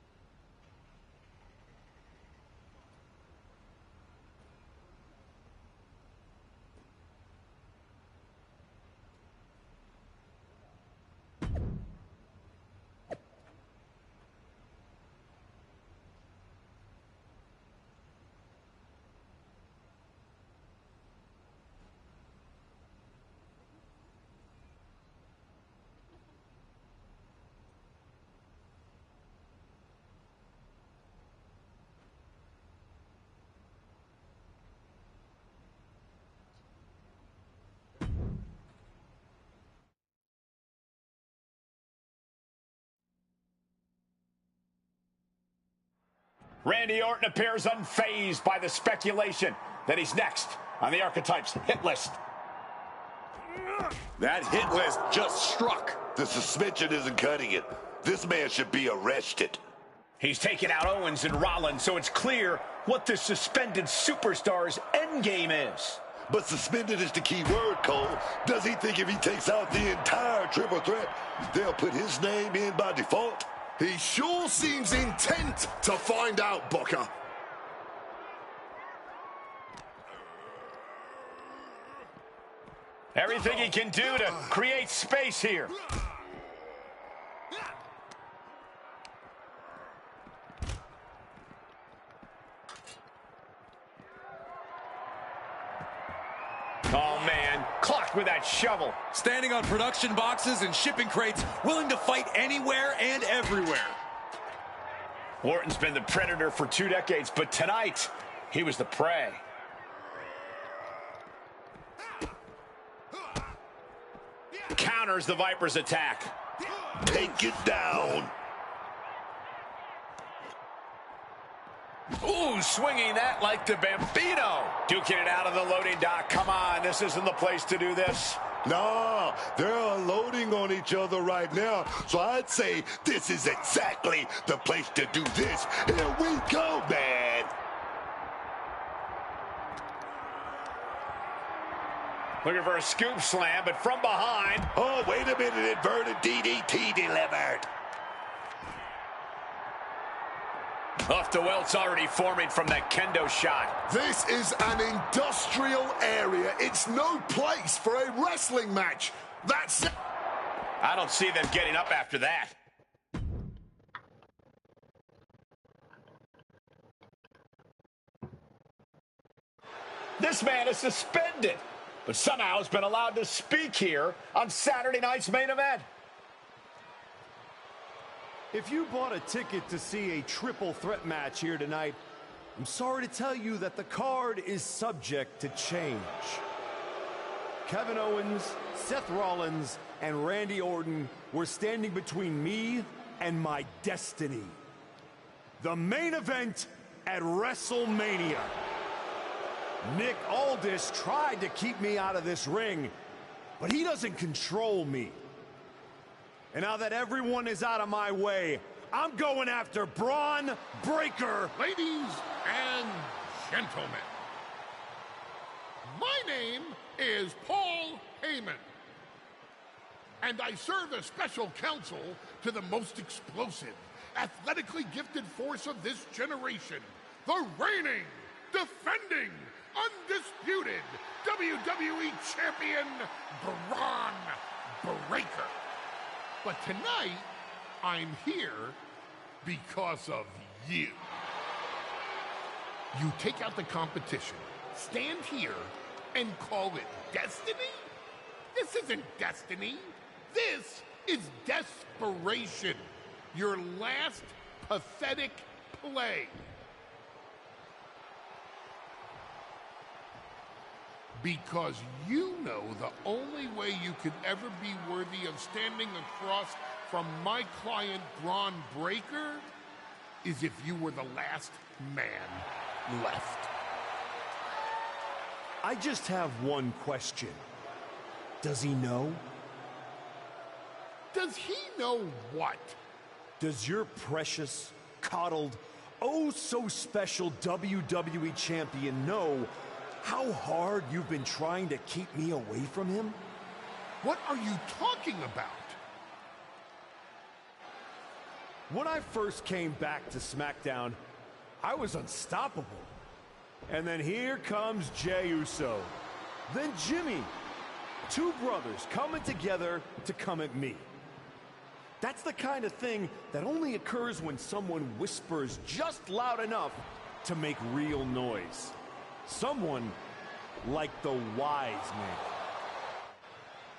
Randy Orton appears unfazed by the speculation that he's next on the Archetypes hit list. That hit list just struck. The suspension isn't cutting it. This man should be arrested. He's taken out Owens and Rollins, so it's clear what the suspended superstar's endgame is. But suspended is the key word, Cole. Does he think if he takes out the entire triple threat, they'll put his name in by default? He sure seems intent to find out, Booker. Everything he can do to create space here. Oh, man, clocked with that shovel. Standing on production boxes and shipping crates, willing to fight anywhere and everywhere. Orton's been the predator for 2 decades, but tonight, he was the prey. Counters the Viper's attack. Take it down. Ooh, swinging that like the Bambino. Duking it out of the loading dock. Come on, this isn't the place to do this. No, they're unloading on each other right now. So I'd say this is exactly the place to do this. Here we go, man. Looking for a scoop slam, but from behind. Oh, wait a minute. Inverted DDT delivered. Off the welts already forming from that kendo shot. This is an industrial area. It's no place for a wrestling match. That's it. I don't see them getting up after that. This man is suspended, but somehow has been allowed to speak here on Saturday night's main event. If you bought a ticket to see a triple threat match here tonight, I'm sorry to tell you that the card is subject to change. Kevin Owens, Seth Rollins, and Randy Orton were standing between me and my destiny. The main event at WrestleMania. Nick Aldis tried to keep me out of this ring, but he doesn't control me. And now that everyone is out of my way, I'm going after Braun Breaker. Ladies and gentlemen, my name is Paul Heyman, and I serve as special counsel to the most explosive, athletically gifted force of this generation, the reigning, defending, undisputed WWE Champion, Braun Breaker. But tonight, I'm here because of you. You take out the competition, stand here, and call it destiny? This isn't destiny. This is desperation. Your last pathetic play. Because you know the only way you could ever be worthy of standing across from my client, Braun Breaker, is if you were the last man left. I just have one question. Does he know? Does he know what? Does your precious, coddled, oh so special WWE champion know how hard you've been trying to keep me away from him? What are you talking about? When I first came back to SmackDown, I was unstoppable. And then here comes Jey Uso. Then Jimmy. Two brothers coming together to come at me. That's the kind of thing that only occurs when someone whispers just loud enough to make real noise. Someone like the Wise Man.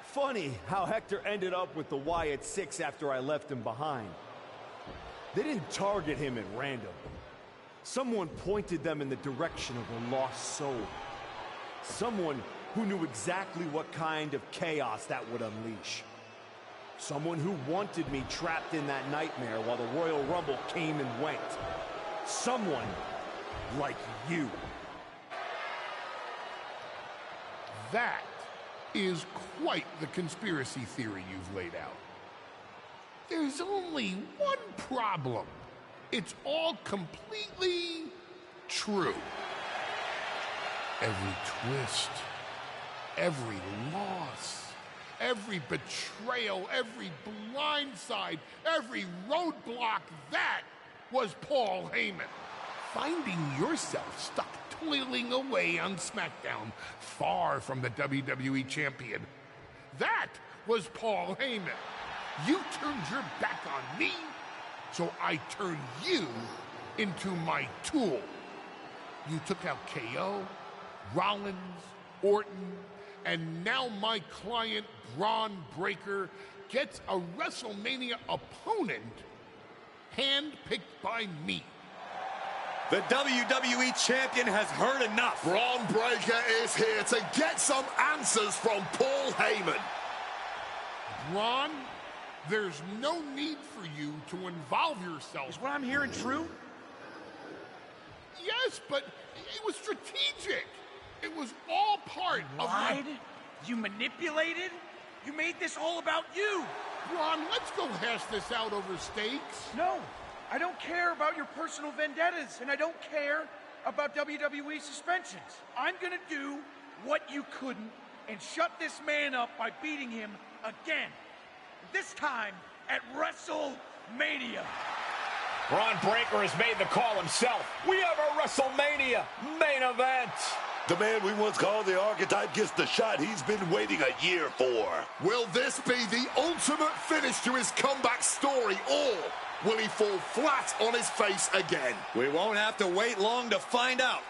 Funny how Hector ended up with the Wyatt Six after I left him behind. They didn't target him at random. Someone pointed them in the direction of a lost soul. Someone who knew exactly what kind of chaos that would unleash. Someone who wanted me trapped in that nightmare while the Royal Rumble came and went. Someone like you. That is quite the conspiracy theory you've laid out. There's only one problem. It's all completely true. Every twist, every loss, every betrayal, every blindside, every roadblock, that was Paul Heyman. Finding yourself stuck toiling away on SmackDown, far from the WWE champion, that was Paul Heyman. You turned your back on me, so I turned you into my tool. You took out KO, Rollins, Orton, and now my client, Braun Breaker, gets a WrestleMania opponent handpicked by me. The WWE champion has heard enough. Braun Breaker is here to get some answers from Paul Heyman. Braun, there's no need for you to involve yourself. Is what I'm hearing true? Yes, but it was strategic. It was all part of Lied? You manipulated? You made this all about you. Braun, let's go hash this out over steaks. No, I don't care about your personal vendettas, and I don't care about WWE suspensions. I'm gonna do what you couldn't and shut this man up by beating him again. This time at WrestleMania. Braun Breaker has made the call himself. We have a WrestleMania main event. The man we once called the Archetype gets the shot he's been waiting a year for. Will this be the ultimate finish to his comeback story, or will he fall flat on his face again? We won't have to wait long to find out.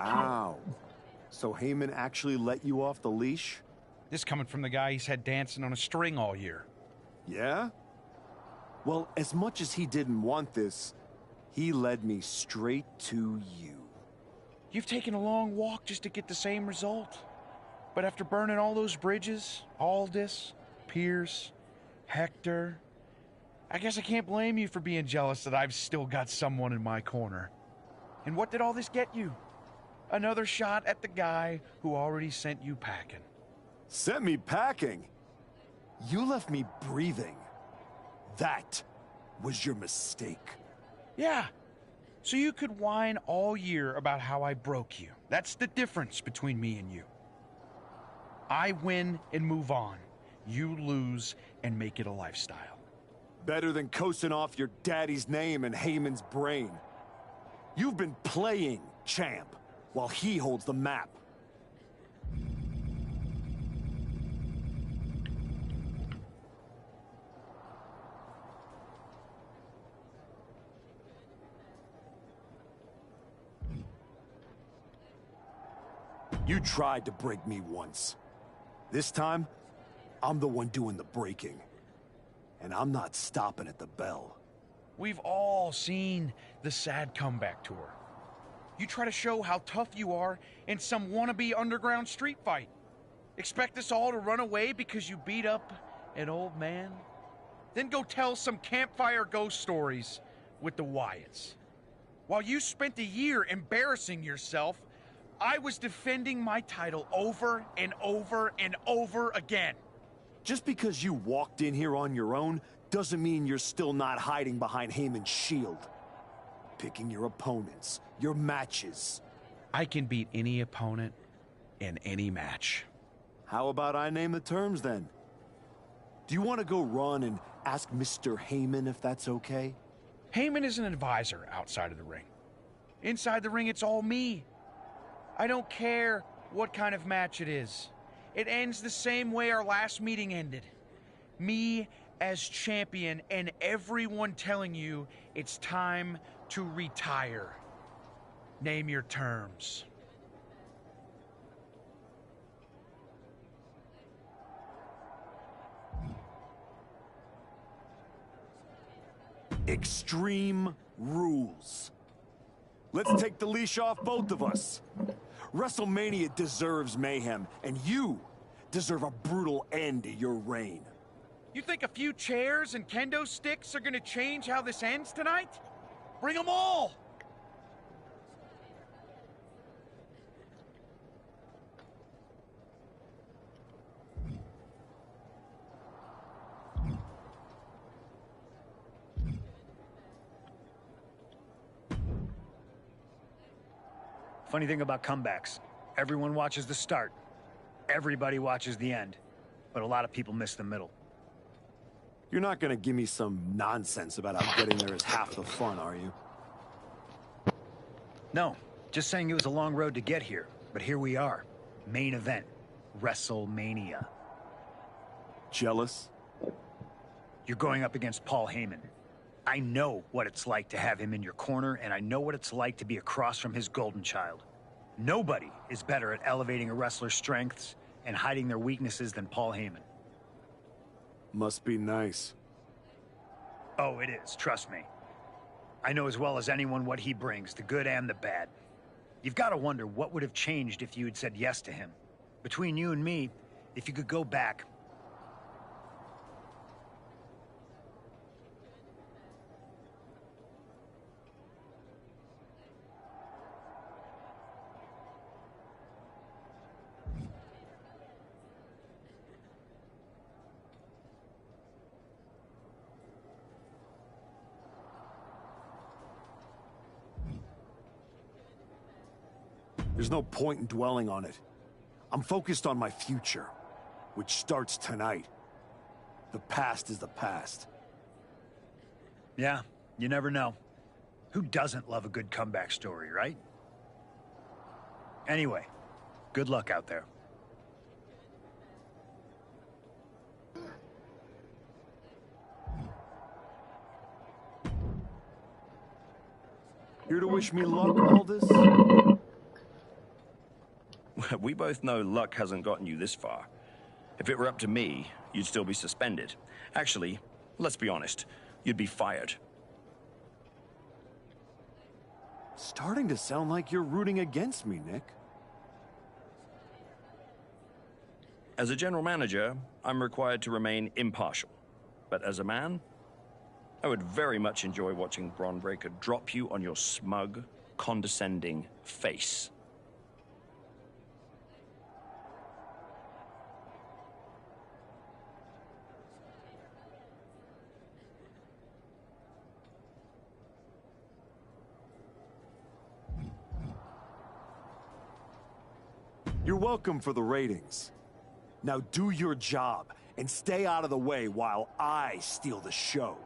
Wow. So Heyman actually let you off the leash? This coming from the guy he's had dancing on a string all year. Yeah? Well, as much as he didn't want this, he led me straight to you. You've taken a long walk just to get the same result. But after burning all those bridges, Aldis, Pierce, Hector, I guess I can't blame you for being jealous that I've still got someone in my corner. And what did all this get you? Another shot at the guy who already sent you packing. Sent me packing? You left me breathing. That was your mistake. Yeah. So you could whine all year about how I broke you. That's the difference between me and you. I win and move on. You lose and make it a lifestyle. Better than coasting off your daddy's name and Heyman's brain. You've been playing champ while he holds the map. You tried to break me once. This time, I'm the one doing the breaking. And I'm not stopping at the bell. We've all seen the sad comeback tour. You try to show how tough you are in some wannabe underground street fight. Expect us all to run away because you beat up an old man? Then go tell some campfire ghost stories with the Wyatts. While you spent a year embarrassing yourself, I was defending my title over and over and over again. Just because you walked in here on your own doesn't mean you're still not hiding behind Heyman's shield. Picking your opponents, your matches. I can beat any opponent in any match. How about I name the terms then? Do you want to go run and ask Mr. Heyman if that's okay? Heyman is an advisor outside of the ring. Inside the ring, it's all me. I don't care what kind of match it is. It ends the same way our last meeting ended. Me as champion and everyone telling you it's time to retire. Name your terms. Extreme rules. Let's take the leash off both of us. WrestleMania deserves mayhem, and you deserve a brutal end to your reign. You think a few chairs and kendo sticks are gonna change how this ends tonight? Bring them all! Funny thing about comebacks, everyone watches the start, everybody watches the end, but a lot of people miss the middle. You're not gonna give me some nonsense about how getting there is half the fun, are you? No, just saying it was a long road to get here, but here we are. Main event, WrestleMania. Jealous? You're going up against Paul Heyman. I know what it's like to have him in your corner, and I know what it's like to be across from his golden child. Nobody is better at elevating a wrestler's strengths and hiding their weaknesses than Paul Heyman. Must be nice. Oh, it is, trust me. I know as well as anyone what he brings, the good and the bad. You've got to wonder what would have changed if you had said yes to him. Between you and me, if you could go back, There's no point in dwelling on it. I'm focused on my future, which starts tonight. The past is the past. Yeah, you never know. Who doesn't love a good comeback story, right? Anyway, good luck out there. Here to wish me luck, Aldis? we both know luck hasn't gotten you this far. If it were up to me, you'd still be suspended. Actually, let's be honest, you'd be fired. Starting to sound like you're rooting against me, Nick. As a general manager, I'm required to remain impartial. But as a man, I would very much enjoy watching Bron Breakker drop you on your smug, condescending face. You're welcome for the ratings. Now do your job and stay out of the way while I steal the show.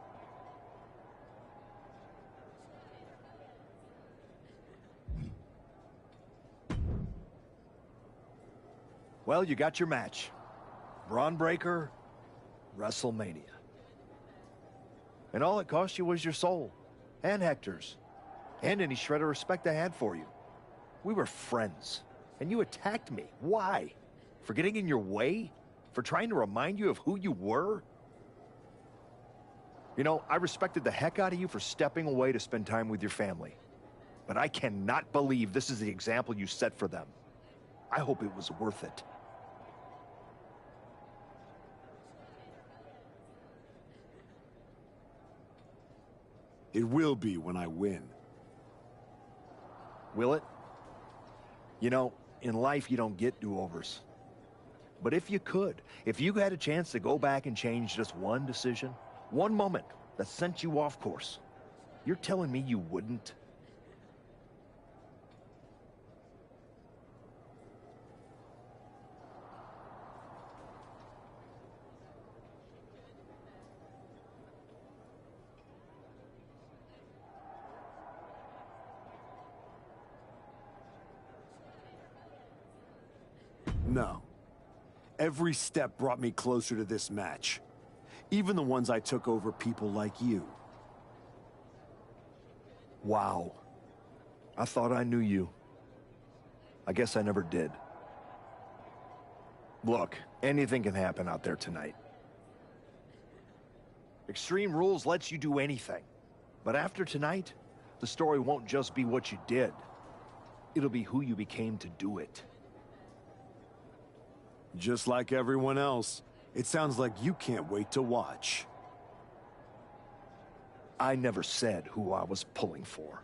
Well, you got your match. Bron Breakker, WrestleMania. And all it cost you was your soul, and Hector's, and any shred of respect I had for you. We were friends, and you attacked me. Why? For getting in your way? For trying to remind you of who you were? You know, I respected the heck out of you for stepping away to spend time with your family. But I cannot believe this is the example you set for them. I hope it was worth it. It will be when I win. Will it? You know, in life you don't get do-overs. But if you could, if you had a chance to go back and change just one decision, one moment that sent you off course, you're telling me you wouldn't? No. Every step brought me closer to this match. Even the ones I took over people like you. Wow. I thought I knew you. I guess I never did. Look, anything can happen out there tonight. Extreme Rules lets you do anything. But after tonight, the story won't just be what you did. It'll be who you became to do it. Just like everyone else, it sounds like you can't wait to watch. I never said who I was pulling for.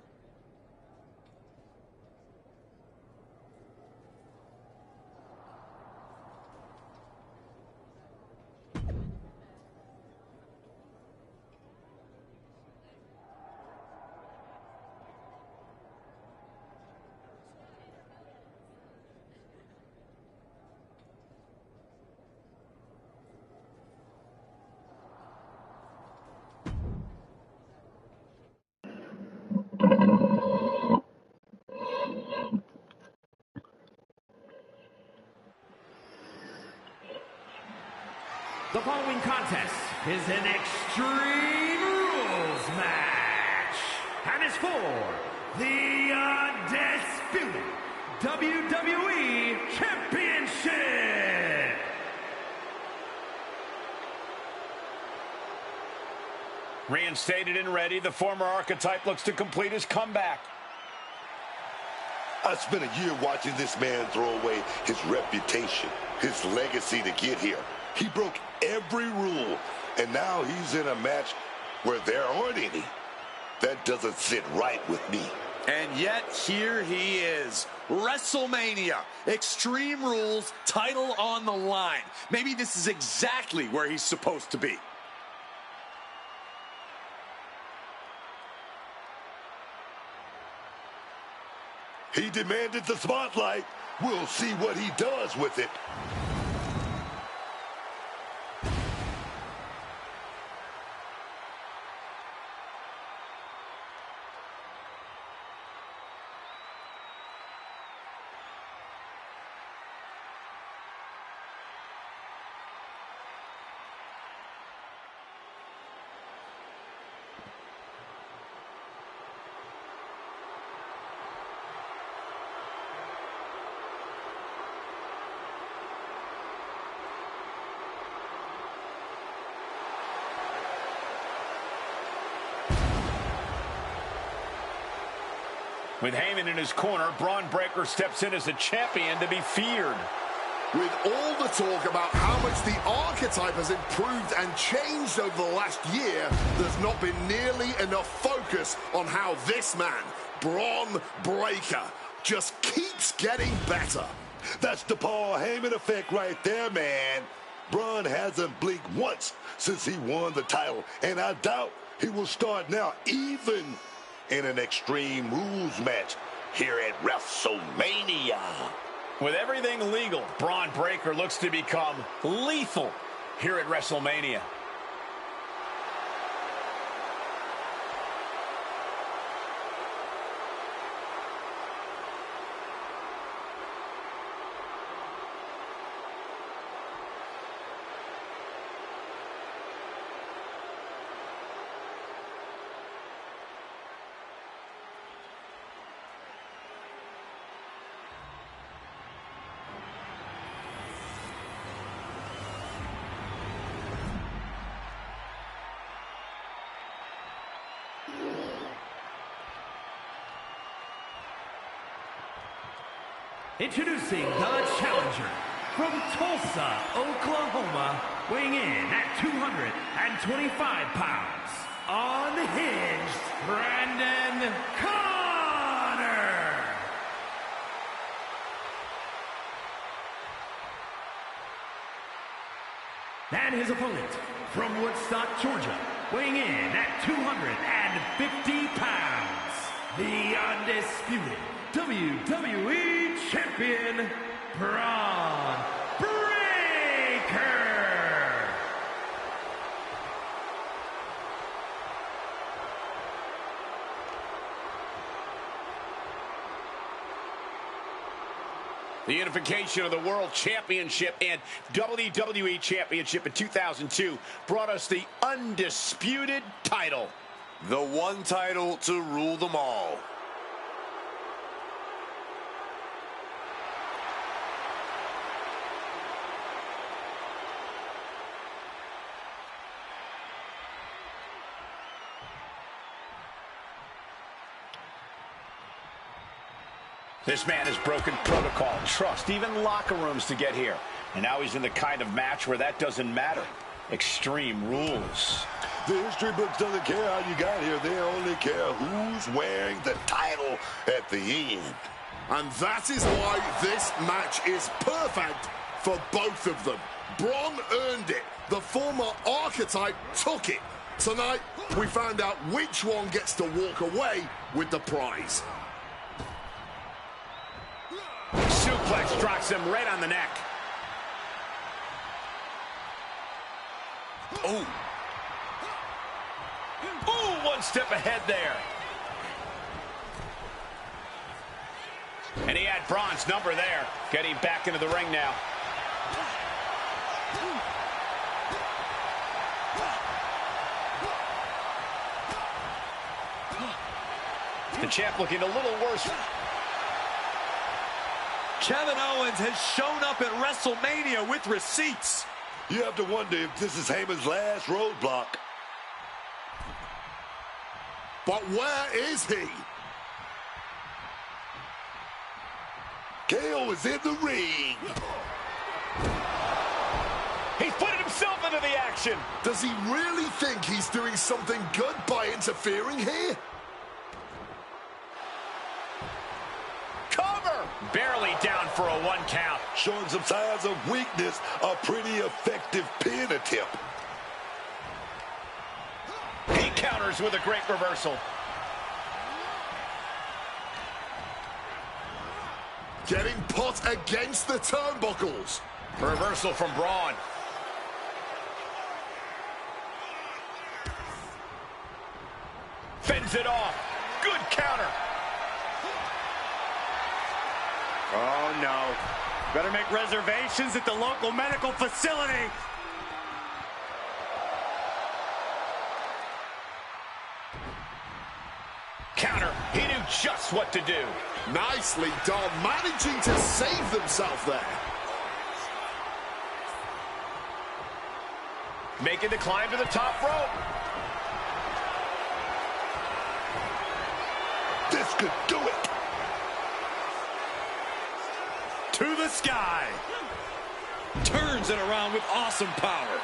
The following contest is an Extreme Rules match and is for the undisputed WWE Championship. Reinstated and ready, the former Archetype looks to complete his comeback. I spent a year watching this man throw away his reputation, his legacy to get here. He broke every rule, and now he's in a match where there aren't any. That doesn't sit right with me. And yet, here he is. WrestleMania. Extreme Rules, title on the line. Maybe this is exactly where he's supposed to be. He demanded the spotlight. We'll see what he does with it. With Heyman in his corner, Braun Breaker steps in as a champion to be feared. With all the talk about how much the archetype has improved and changed over the last year, there's not been nearly enough focus on how this man, Braun Breaker, just keeps getting better. That's the Paul Heyman effect right there, man. Braun hasn't blinked once since he won the title, and I doubt he will start now, even in an Extreme Rules match here at WrestleMania. With everything legal, Braun Breaker looks to become lethal here at WrestleMania. Introducing the challenger from Tulsa, Oklahoma, weighing in at 225 pounds, unhinged, Brandon Connor. And his opponent from Woodstock, Georgia, weighing in at 250 pounds, the undisputed WWE Champion, Braun Breaker. The unification of the World Championship and WWE Championship in 2002 brought us the undisputed title. The one title to rule them all. This man has broken protocol, trust, even locker rooms to get here. And now he's in the kind of match where that doesn't matter. Extreme Rules. The history books doesn't care how you got here. They only care who's wearing the title at the end. And that is why this match is perfect for both of them. Braun earned it. The former archetype took it. Tonight, we found out which one gets to walk away with the prize. Suplex drops him right on the neck. Oh. Ooh, one step ahead there. And he had Braun's number there. Getting back into the ring now. The champ looking a little worse. Kevin Owens has shown up at WrestleMania with receipts. You have to wonder if this is Heyman's last roadblock. But where is he? KO is in the ring. He's putting himself into the action. Does he really think he's doing something good by interfering here? Barely down for a 1 count. Showing some signs of weakness, a pretty effective pin attempt. He counters with a great reversal. Getting put against the turnbuckles. Reversal from Braun. Fends it off. Good counter. Oh, no. Better make reservations at the local medical facility. Counter. He knew just what to do. Nicely done, managing to save themselves there. Making the climb to the top rope. This could do it. sky. Turns it around with awesome power.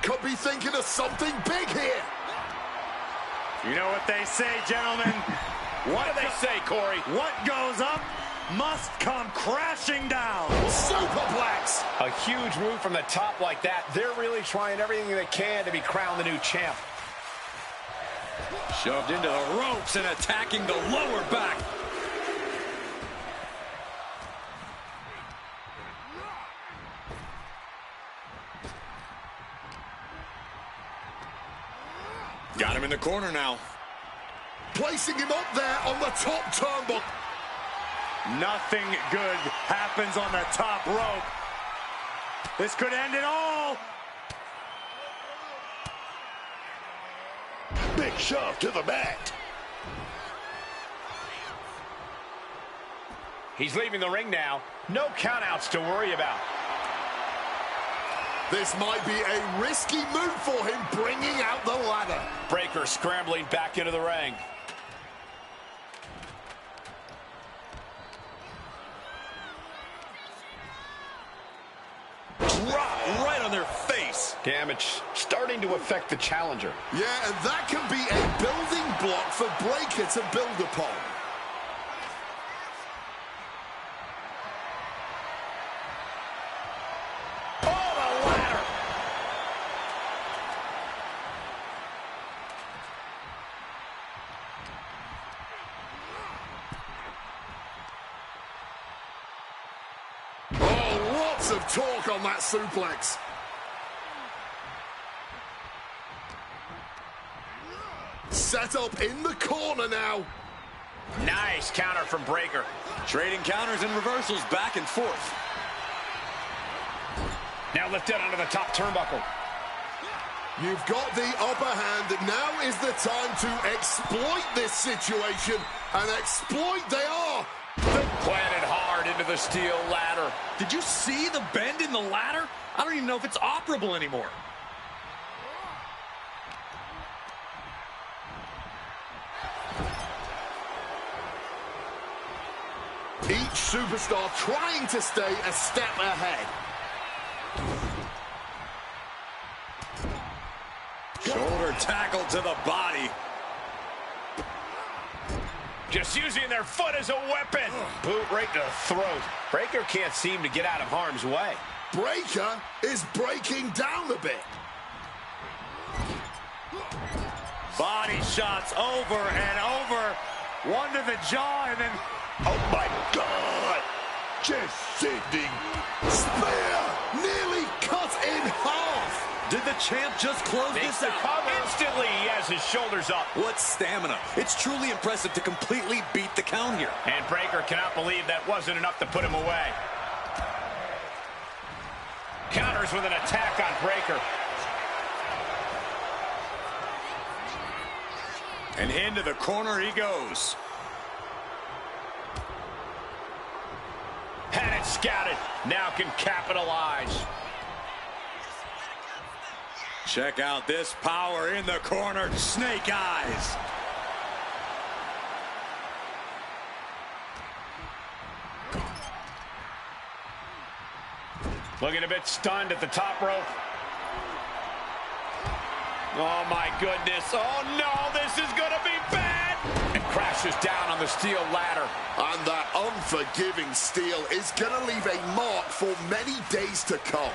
Could be thinking of something big here. You know what they say, gentlemen? What do they say, Corey? What goes up must come crashing down. Superplex. A huge move from the top like that. They're really trying everything they can to be crowned the new champ. Shoved into the ropes and attacking the lower back. Got him in the corner now. Placing him up there on the top turnbuckle. Nothing good happens on the top rope. This could end it all. Big shove to the mat. He's leaving the ring now. No countouts to worry about. This might be a risky move for him, bringing out the ladder. Breaker scrambling back into the ring. Drop right on their face. Damage starting to affect the challenger. Yeah, and that can be a building block for Breaker to build upon. Of torque on that suplex. Set up in the corner now. Nice counter from Breaker. Trading counters and reversals back and forth. Now lifted onto the top turnbuckle. You've got the upper hand. Now is the time to exploit this situation. And exploit they are. Planted hard into the steel ladder. Did you see the bend in the ladder? I don't even know if it's operable anymore. Each superstar trying to stay a step ahead. Shoulder tackle to the body. Just using their foot as a weapon. Boot right to the throat. Breaker can't seem to get out of harm's way. Breaker is breaking down a bit. Body shots over and over. One to the jaw and then... Oh, my God. Just sending. Spear nearly cut in half. Did the champ just close this out? Instantly, he has his shoulders up. What stamina. It's truly impressive to completely beat the count here. And Breaker cannot believe that wasn't enough to put him away. Counters with an attack on Breaker. And into the corner he goes. Had it scouted. Now can capitalize. Check out this power in the corner. Snake eyes. Looking a bit stunned at the top rope. Oh, my goodness. Oh, no, this is going to be bad. And crashes down on the steel ladder. And that unforgiving steel is going to leave a mark for many days to come.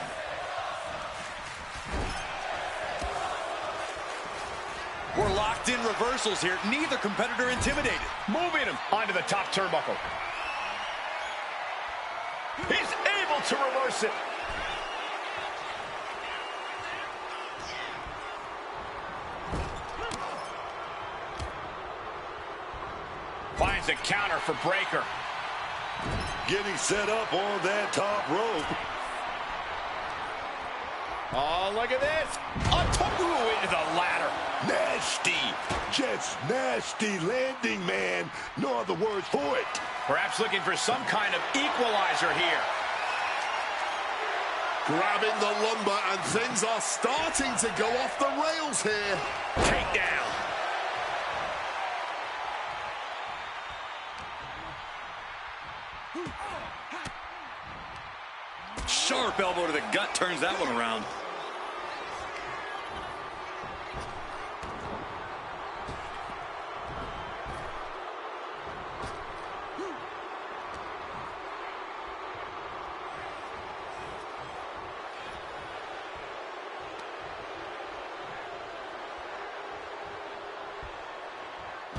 We're locked in reversals here. Neither competitor intimidated. Moving him onto the top turnbuckle. He's able to reverse it. Finds a counter for Breaker. Getting set up on that top rope. Oh, look at this. Into the ladder. Nasty. Just nasty landing, man. No other words for it. Perhaps looking for some kind of equalizer here. Grabbing the lumber, and things are starting to go off the rails here. Takedown. sharp elbow to the gut turns that one around.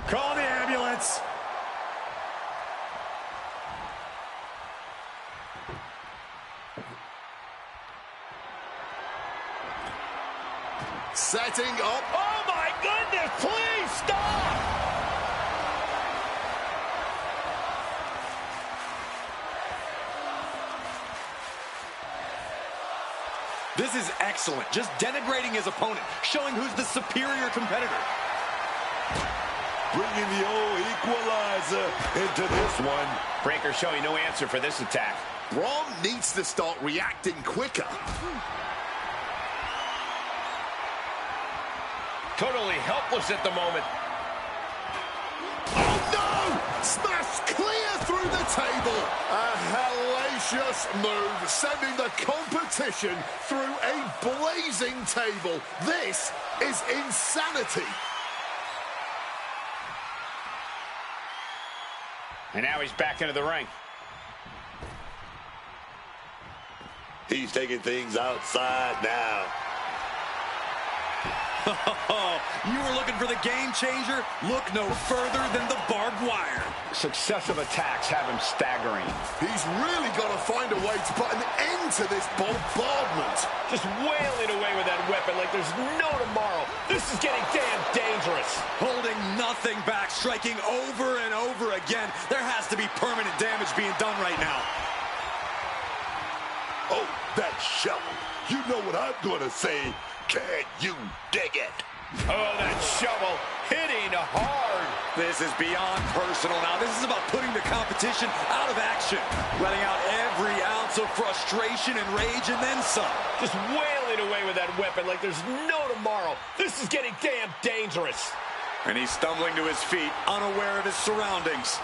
Call the ambulance. Setting up. Oh my goodness, please stop! This is excellent. Just denigrating his opponent, showing who's the superior competitor. Bringing the old equalizer into this one. Breaker showing no answer for this attack. Braun needs to start reacting quicker. Totally helpless at the moment. Oh no! Smashed clear through the table. A hellacious move, sending the competition through a blazing table. This is insanity. And now he's back into the ring. He's taking things outside now. You were looking for the game changer? Look no further than the barbed wire. Successive attacks have him staggering. He's really got to find a way to put an end to this bombardment. Just wailing away with that weapon like there's no tomorrow. This is getting damn dangerous. Holding nothing back, striking over and over again. There has to be permanent damage being done right now. Oh, that shovel. You know what I'm going to say. Can you dig it? Oh, that shovel hitting hard. This is beyond personal now. This is about putting the competition out of action. Letting out every ounce of frustration and rage and then some. Just wailing away with that weapon like there's no tomorrow. This is getting damn dangerous. And he's stumbling to his feet, unaware of his surroundings.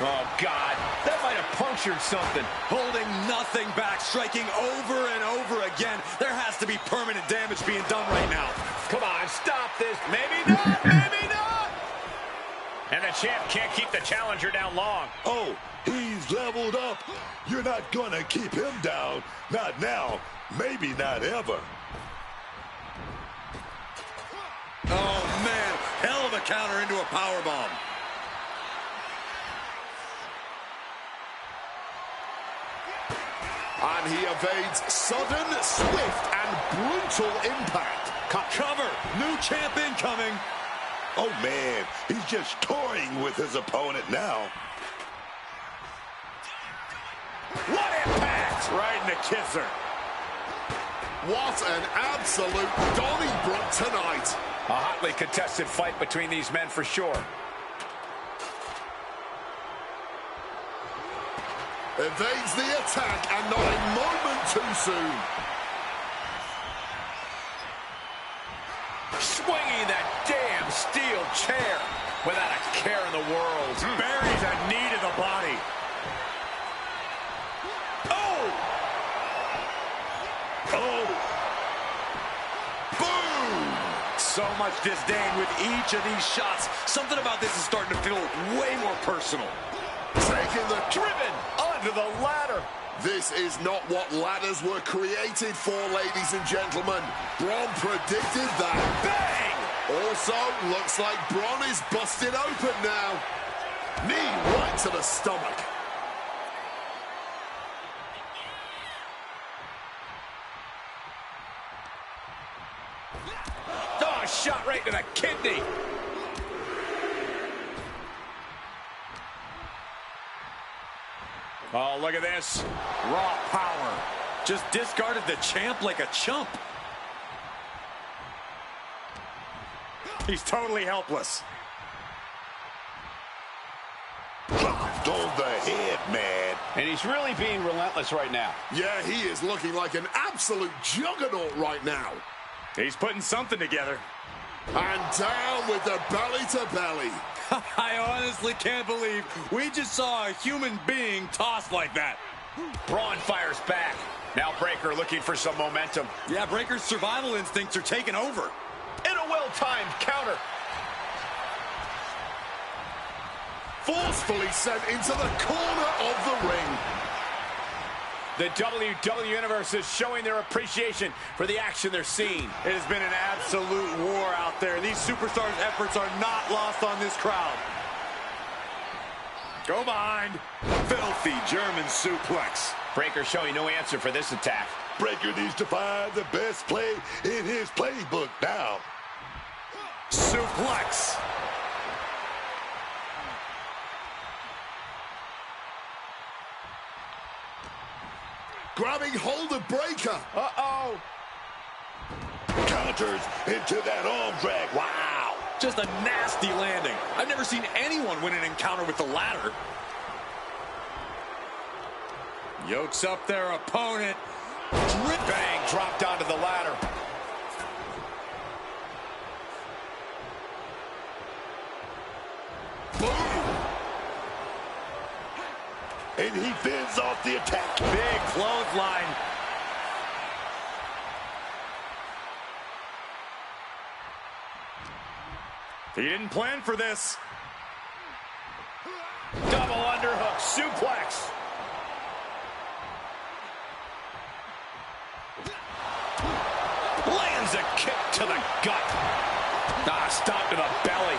Oh, God. That might have punctured something. Holding nothing back, striking over and over again. There has to be permanent damage being done right now. Come on, stop this. Maybe not, maybe not. And the champ can't keep the challenger down long. Oh, he's leveled up. You're not going to keep him down. Not now. Maybe not ever. Oh, man. Hell of a counter into a powerbomb. And he evades sudden, swift, and brutal impact. Cover. New champ incoming. Oh, man. He's just toying with his opponent now. What impact! Right in the kisser. What an absolute Donnybrook tonight. A hotly contested fight between these men for sure. Evades the attack, and not a moment too soon. Swinging that damn steel chair without a care in the world. Buries a knee to the body. Oh! Oh! Boom! So much disdain with each of these shots. Something about this is starting to feel way more personal. Taking the Driven onto the ladder. This is not what ladders were created for, ladies and gentlemen. Braun predicted that. Bang! Also, looks like Braun is busted open now. Knee right to the stomach. Oh, shot right to the kidney. Oh, look at this. Raw power. Just discarded the champ like a chump. He's totally helpless. Dropped on the head, man. And he's really being relentless right now. Yeah, he is looking like an absolute juggernaut right now. He's putting something together. And down with the belly to belly. I honestly can't believe we just saw a human being tossed like that. Braun fires back. Now Breaker looking for some momentum. Yeah, Breaker's survival instincts are taking over. And a well-timed counter. Forcefully sent into the corner of the ring. The WWE Universe is showing their appreciation for the action they're seeing. It has been an absolute war out there. These superstars' efforts are not lost on this crowd. Go behind. Filthy German suplex. Breaker showing no answer for this attack. Breaker needs to find the best play in his playbook now. Suplex. Grabbing hold of Breaker. Uh-oh. Counters into that arm drag. Wow. Just a nasty landing. I've never seen anyone win an encounter with the ladder. Yokes up their opponent. Bang, dropped onto the ladder. Boom. And he fends off the attack. Big clothesline. He didn't plan for this. Double underhook suplex. Lands a kick to the gut. Stop to the belly.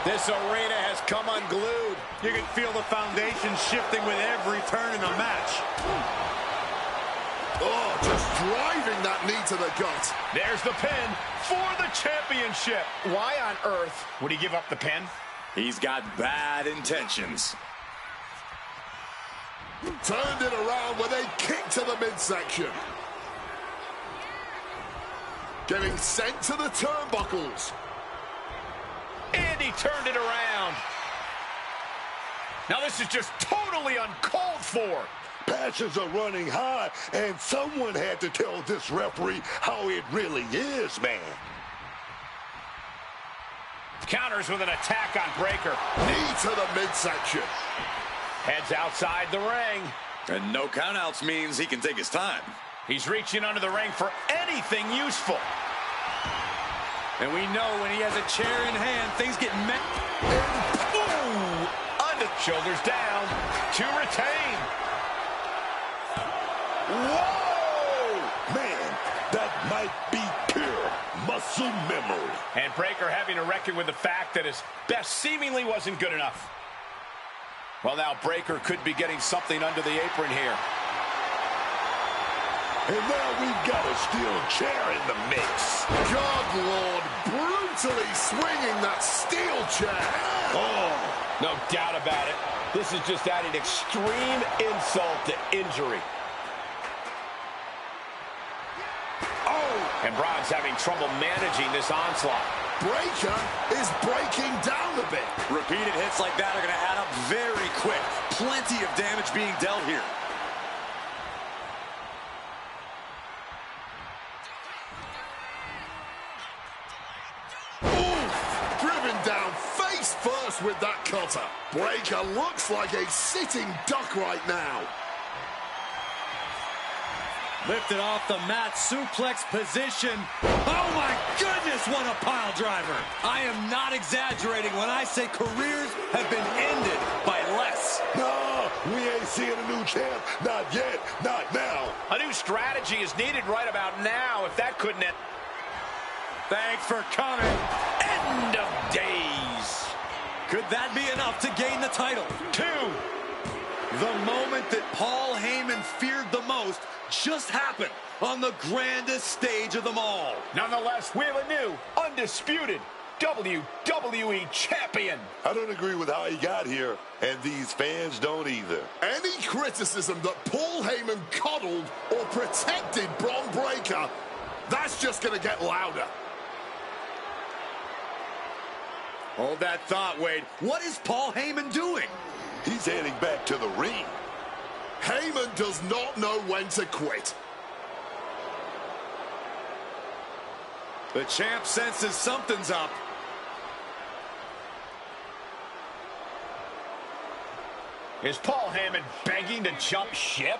This arena has come unglued. You can feel the foundation shifting with every turn in the match. Oh, just driving that knee to the gut. There's the pin for the championship. Why on earth would he give up the pin? He's got bad intentions. Turned it around with a kick to the midsection. Getting sent to the turnbuckles. And he turned it around. Now this is just totally uncalled for. Passions are running high, and someone had to tell this referee how it really is, man. Counters with an attack on Breaker. Knee to the midsection. Heads outside the ring. And no countouts means he can take his time. He's reaching under the ring for anything useful. And we know when he has a chair in hand, things get met. Ooh! Under shoulders down to retain. Whoa! Man, that might be pure muscle memory. And Breaker having to reckon with the fact that his best seemingly wasn't good enough. Well, now Breaker could be getting something under the apron here. And now we've got a steel chair in the mix. God, Lord, brutally swinging that steel chair. Oh, no doubt about it. This is just adding extreme insult to injury. Oh! And Braun's having trouble managing this onslaught. Breaker is breaking down a bit. Repeated hits like that are going to add up very quick. Plenty of damage being dealt here. Driven down face first with that cutter. Breaker looks like a sitting duck right now. Lifted off the mat, suplex position. Oh my goodness, what a pile driver. I am not exaggerating when I say careers have been ended by less. No, we ain't seeing a new champ. Not yet, not now. A new strategy is needed right about now. If that couldn't end. Thanks for coming. End of days. Could that be enough to gain the title? 2. The moment that Paul Heyman feared the most just happened on the grandest stage of them all. Nonetheless, we have a new, undisputed WWE champion. I don't agree with how he got here, and these fans don't either. Any criticism that Paul Heyman coddled or protected Braun Breaker, that's just going to get louder. Hold that thought, Wade. What is Paul Heyman doing? He's heading back to the ring. Heyman does not know when to quit. The champ senses something's up. Is Paul Heyman begging to jump ship?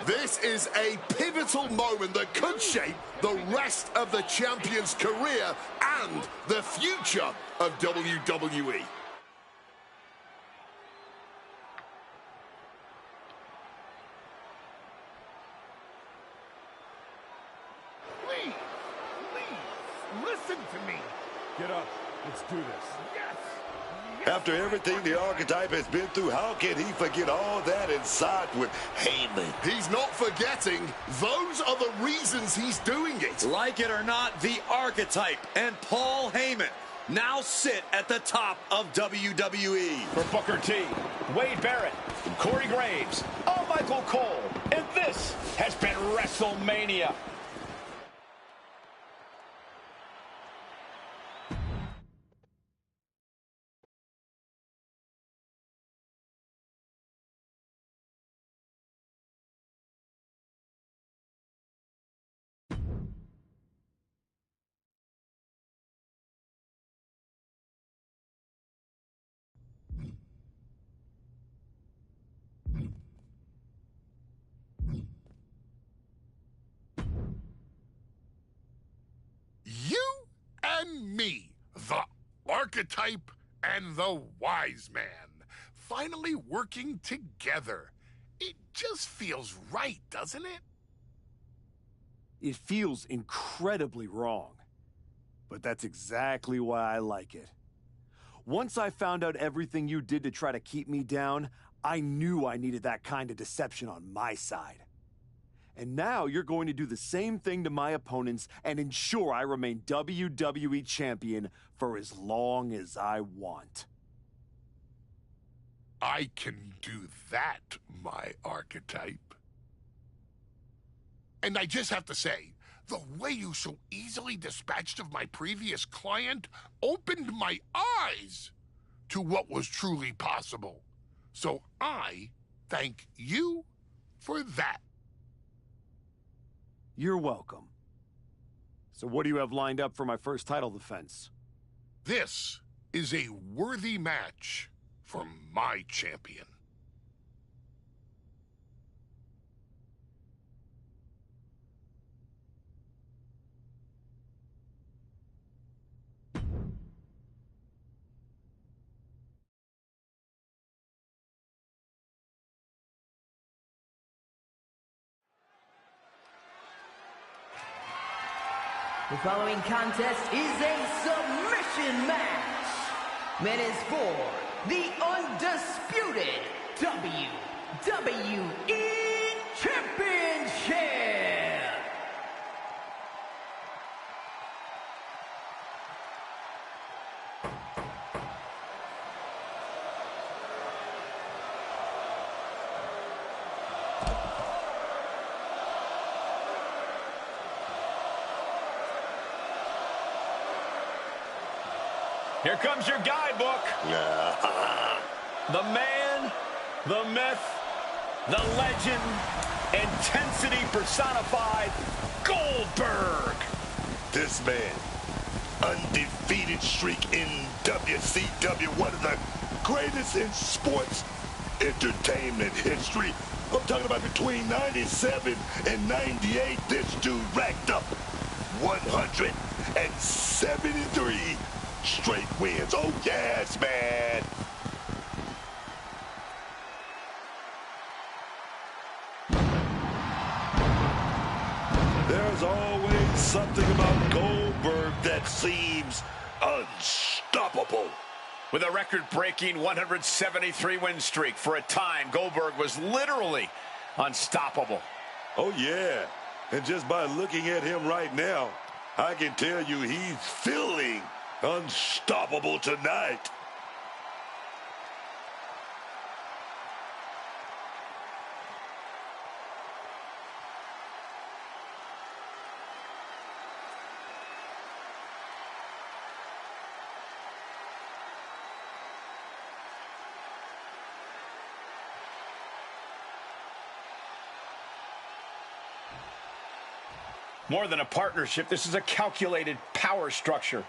This is a pivotal moment that could shape the rest of the champion's career and the future of WWE. Please, listen to me. Get up. Let's do this. Yes. After everything the Archetype has been through, how can he forget all that and side with Heyman? He's not forgetting. Those are the reasons he's doing it. Like it or not, the Archetype and Paul Heyman now sit at the top of WWE. For Booker T, Wade Barrett, Corey Graves, Michael Cole, and this has been WrestleMania. You and me, the Archetype and the Wise Man, finally working together. It just feels right, doesn't it? It feels incredibly wrong. But that's exactly why I like it. Once I found out everything you did to try to keep me down, I knew I needed that kind of deception on my side. And now you're going to do the same thing to my opponents and ensure I remain WWE Champion for as long as I want. I can do that, my Archetype. And I just have to say, the way you so easily dispatched of my previous client opened my eyes to what was truly possible. So I thank you for that. You're welcome. So what do you have lined up for my first title defense? This is a worthy match for my champion. The following contest is a submission match. That is for the undisputed WWE Championship. Here comes your guidebook. The man, the myth, the legend, intensity personified, Goldberg. This man, undefeated streak in WCW, one of the greatest in sports entertainment history. I'm talking about between 97 and 98, this dude racked up 173 straight wins. Oh, yes, man. There's always something about Goldberg that seems unstoppable. With a record-breaking 173 win streak, for a time, Goldberg was literally unstoppable. Oh, yeah. And just by looking at him right now, I can tell you he's feeling unstoppable tonight. More than a partnership, this is a calculated power structure.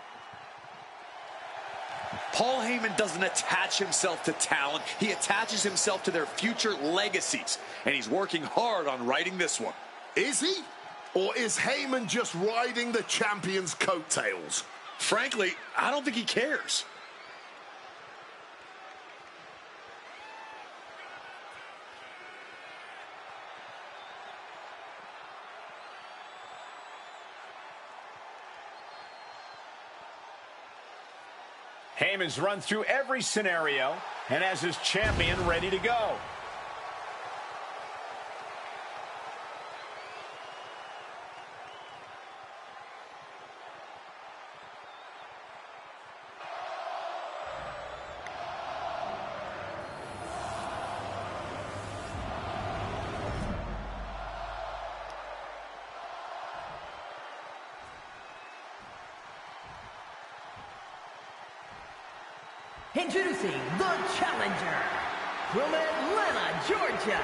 Paul Heyman doesn't attach himself to talent. He attaches himself to their future legacies. And he's working hard on writing this one. Is he? Or is Heyman just riding the champion's coattails? Frankly, I don't think he cares. Heyman's run through every scenario and has his champion ready to go. Introducing the challenger from Atlanta, Georgia,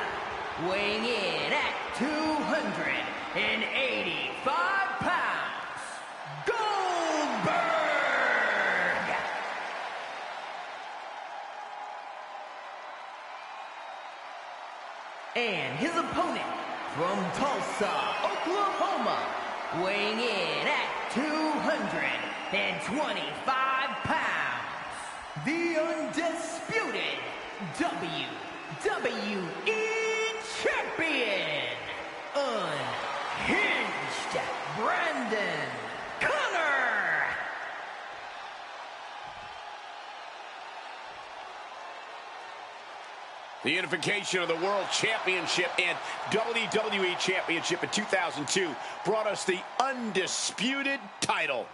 weighing in at 285 pounds, Goldberg! And his opponent from Tulsa, Oklahoma, weighing in at 225 pounds. The undisputed WWE Champion, Unhinged Brandon Connor. The unification of the World Championship and WWE Championship in 2002 brought us the undisputed title.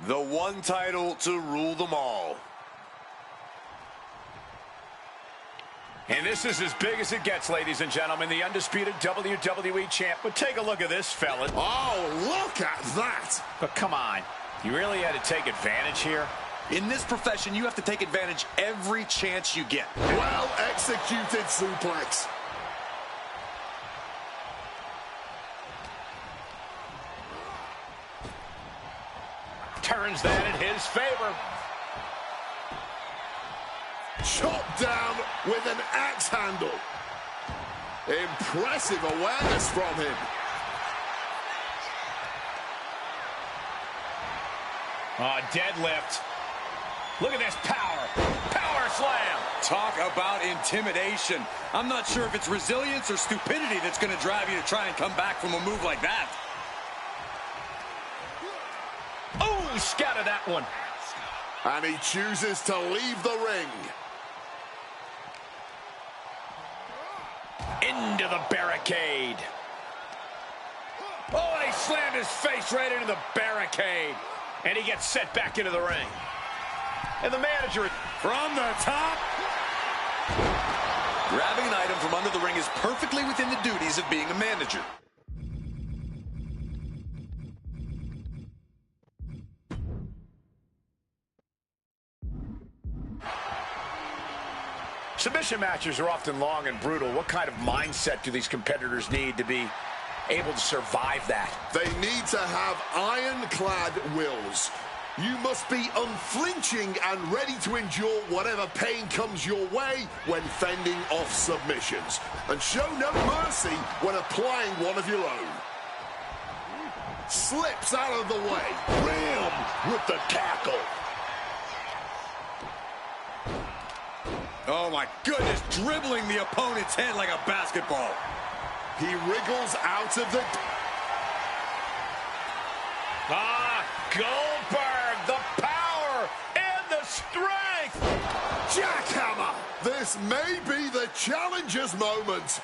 The one title to rule them all. And this is as big as it gets, ladies and gentlemen, the undisputed WWE champ. But take a look at this, fella. Oh, look at that! But come on, you really had to take advantage here? In this profession, you have to take advantage every chance you get. Well executed suplex. Turns that in his favor. Chopped down with an axe handle. Impressive awareness from him. Oh, deadlift. Look at this power. Power slam. Talk about intimidation. I'm not sure if it's resilience or stupidity that's going to drive you to try and come back from a move like that. Oh, scattered that one. And he chooses to leave the ring. Into the barricade. Oh, and he slammed his face right into the barricade. And he gets set back into the ring. And the manager from the top. Grabbing an item from under the ring is perfectly within the duties of being a manager. Submission matches are often long and brutal. What kind of mindset do these competitors need to be able to survive that? They need to have ironclad wills. You must be unflinching and ready to endure whatever pain comes your way when fending off submissions. And show no mercy when applying one of your own. Slips out of the way. Ram with the tackle. Oh my goodness, dribbling the opponent's head like a basketball. He wriggles out of the... Goldberg, the power and the strength. Jackhammer. This may be the challenger's moment.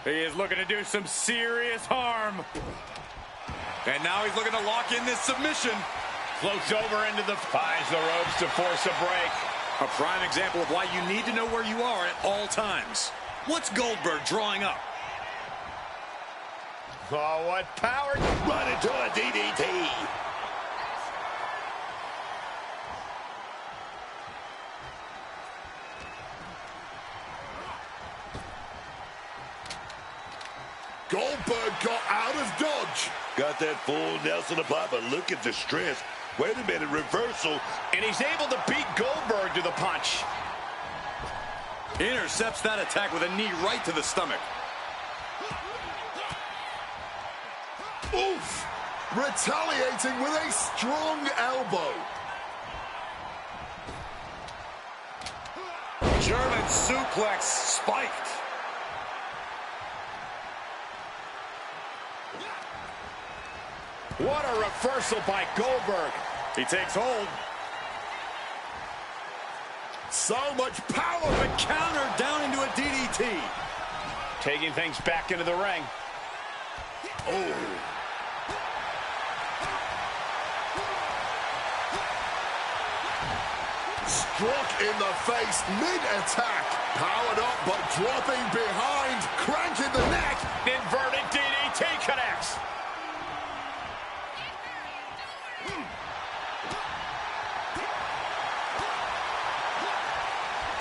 He is looking to do some serious harm. And now he's looking to lock in this submission. Floats over into the... Finds the ropes to force a break. A prime example of why you need to know where you are at all times. What's Goldberg drawing up? Oh, what power. Run into a DDT. Goldberg got out of dodge. Got that full Nelson apart, but look at the strength Wait a minute, reversal. And he's able to beat Goldberg to the punch. Intercepts that attack with a knee right to the stomach. Oof! Retaliating with a strong elbow. German suplex spiked. What a reversal by Goldberg. He takes hold. So much power. The counter down into a DDT. Taking things back into the ring. Oh. Struck in the face mid-attack. Powered up but dropping behind. Cranking the neck. Inverted DDT connects.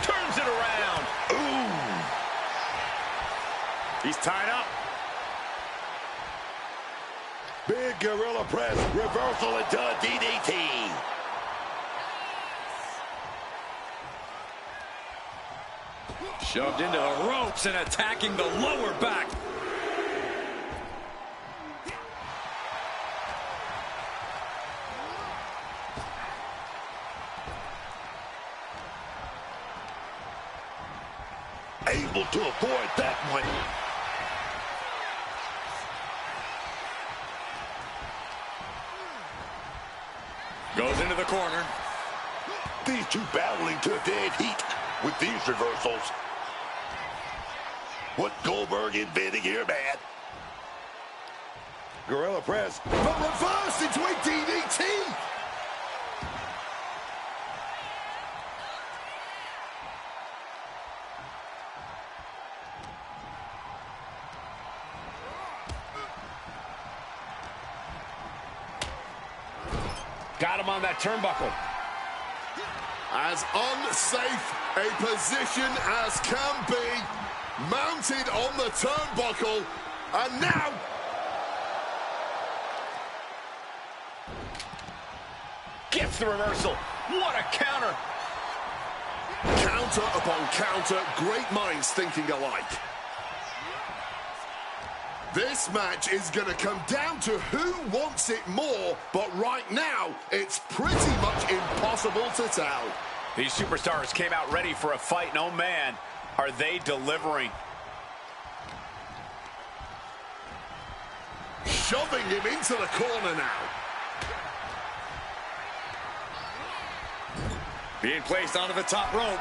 Turns it around. Ooh. He's tied up. Big gorilla press. Reversal into a DDT. Shoved into the ropes and attacking the lower back. Able to avoid that one. Goes into the corner. These two battling to dead heat with these reversals. What Goldberg inventing here, man? Gorilla press. But reversed into a DDT. Got him on that turnbuckle. As unsafe a position as can be. Mounted on the turnbuckle. And now... Gets the reversal. What a counter. Counter upon counter. Great minds thinking alike. This match is going to come down to who wants it more, but right now, it's pretty much impossible to tell. These superstars came out ready for a fight, and oh man, are they delivering. Shoving him into the corner now. Being placed onto the top rope.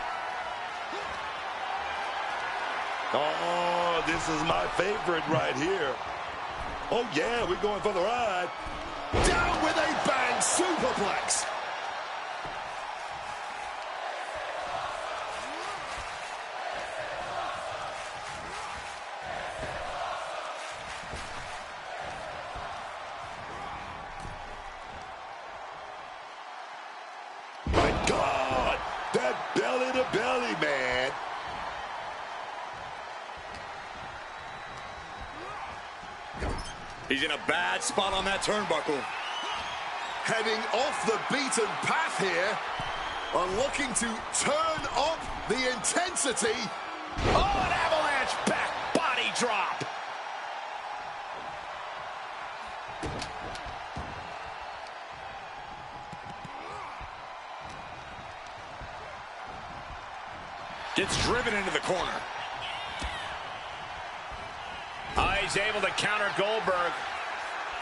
Oh, this is my favorite right here. Oh, yeah, we're going for the ride. Down with a bang, superplex. My God, that belly to belly, man. He's in a bad spot on that turnbuckle. Heading off the beaten path here. And looking to turn up the intensity. Oh, an avalanche back body drop. Gets driven into the corner. He's able to counter Goldberg.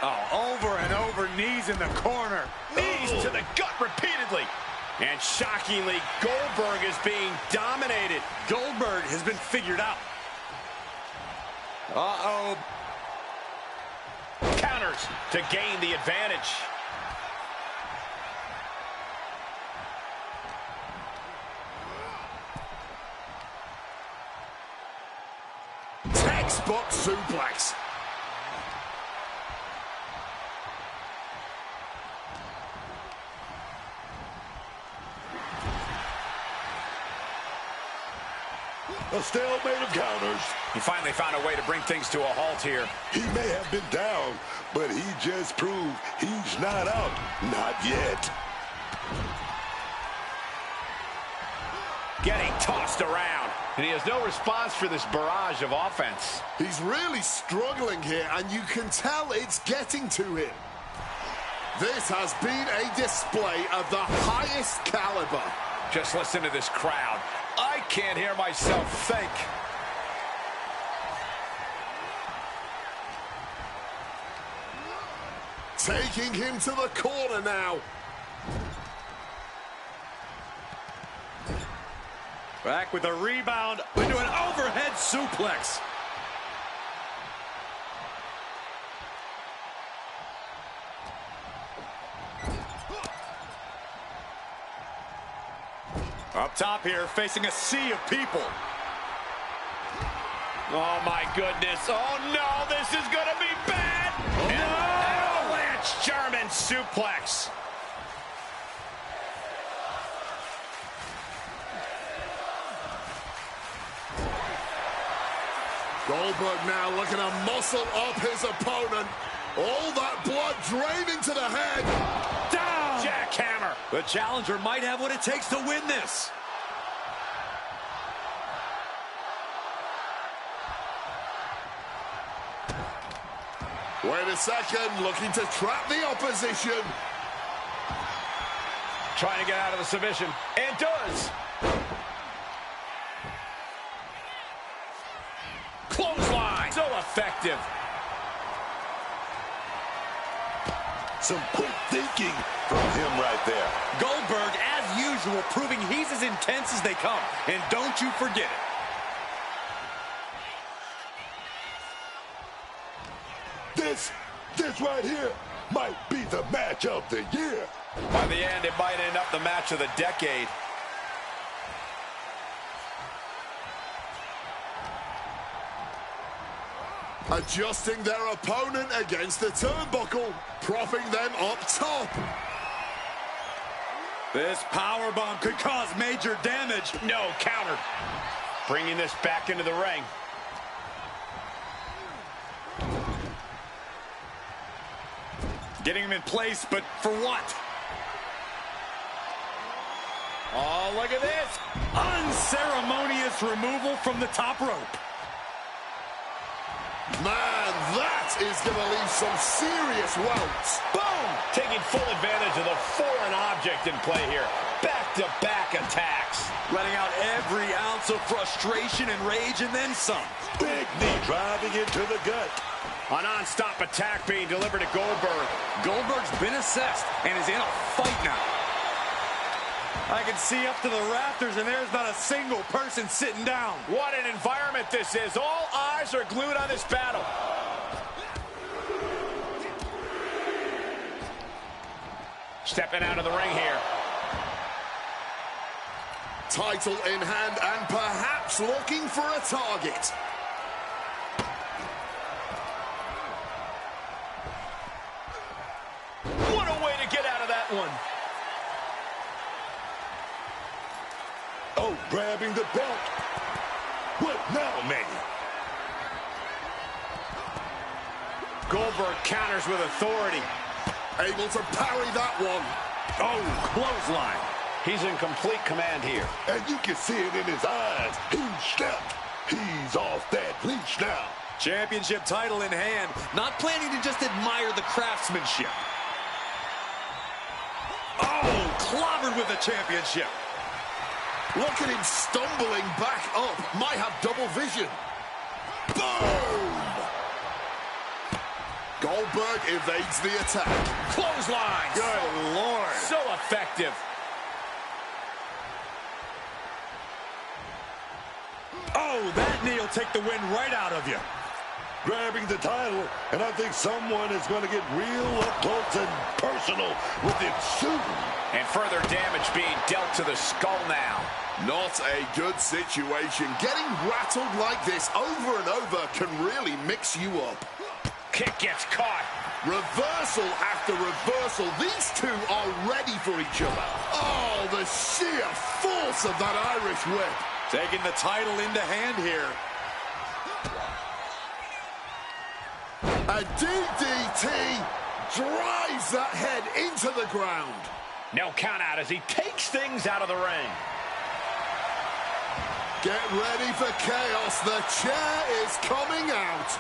Oh, over and over, knees in the corner. Knees to the gut repeatedly. And shockingly, Goldberg is being dominated. Goldberg has been figured out. Uh-oh. Counters to gain the advantage. Textbook suplex. A stalemate of counters. He finally found a way to bring things to a halt here. He may have been down, but he just proved he's not out. Not yet. Getting tossed around. And he has no response for this barrage of offense. He's really struggling here, and you can tell it's getting to him. This has been a display of the highest caliber. Just listen to this crowd. I can't hear myself think. Taking him to the corner now. Back with a rebound into an overhead suplex. Up top here, facing a sea of people. Oh, my goodness. Oh, no, this is going to be bad. Oh, no. Avalanche German suplex. Goldberg now looking to muscle up his opponent. All that blood draining to the head. Down! Jackhammer. The challenger might have what it takes to win this. Wait a second, looking to trap the opposition. Trying to get out of the submission. And does. Clothesline. So effective. Some quick thinking from him right there. Goldberg, as usual, proving he's as intense as they come. And don't you forget it. This right here might be the match of the year. By the end, it might end up the match of the decade. Adjusting their opponent against the turnbuckle, propping them up top. This powerbomb could cause major damage. No, counter. Bringing this back into the ring. Getting him in place, but for what? Oh, look at this. Unceremonious removal from the top rope. Man, that is going to leave some serious welts. Boom! Taking full advantage of the foreign object in play here. Back-to-back attacks. Letting out every ounce of frustration and rage and then some. Big knee driving into the gut. A non-stop attack being delivered to Goldberg. Goldberg's been assessed and is in a fight now. I can see up to the rafters, and there's not a single person sitting down. What an environment this is. All eyes are glued on this battle. Stepping out of the ring here. Title in hand and perhaps looking for a target. What a way to get out of that one. Oh, grabbing the belt. What now, man? Goldberg counters with authority. Able to parry that one. Oh, clothesline. He's in complete command here. And you can see it in his eyes. He's stepped. He's off that leash now. Championship title in hand. Not planning to just admire the craftsmanship. Oh, clobbered with the championship. Look at him stumbling back up. Might have double vision. Boom! Goldberg evades the attack. Clothesline. Good Lord. So effective. Oh, that knee will take the wind right out of you. Grabbing the title, and I think someone is going to get real up close and personal with it soon. And further damage being dealt to the skull now. Not a good situation. Getting rattled like this over and over can really mix you up. Kick gets caught. Reversal after reversal. These two are ready for each other. Oh, the sheer force of that Irish whip. Taking the title into hand here. A DDT drives that head into the ground. No count out as he takes things out of the ring. Get ready for chaos. The chair is coming out.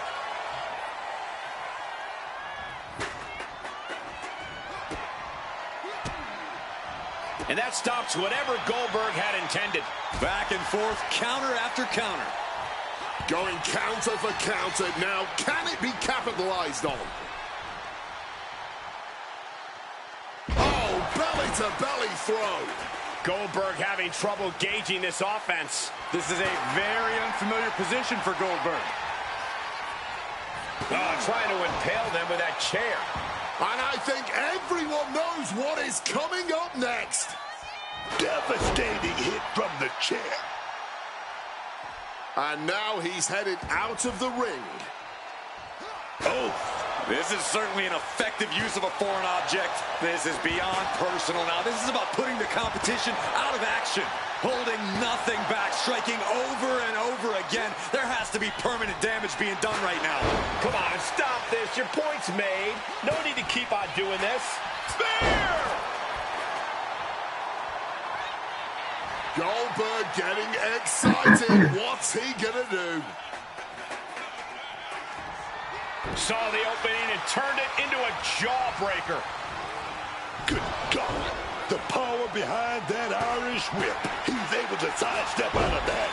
And that stops whatever Goldberg had intended. Back and forth, counter after counter. Going counter for counter. Now, can it be capitalized on? Oh, belly-to-belly throw. Goldberg having trouble gauging this offense. This is a very unfamiliar position for Goldberg. Oh, trying to impale them with that chair. And I think everyone knows what is coming up next. Devastating hit from the chair. And now he's headed out of the ring. Oh, this is certainly an effective use of a foreign object. This is beyond personal now. This is about putting the competition out of action. Holding nothing back, striking over and over again. There has to be permanent damage being done right now. Come on, stop this. Your point's made. No need to keep on doing this. Spear! Goldberg getting excited. What's he gonna do? Saw the opening and turned it into a jawbreaker. Good God. The power behind that Irish whip. He's able to sidestep out of that.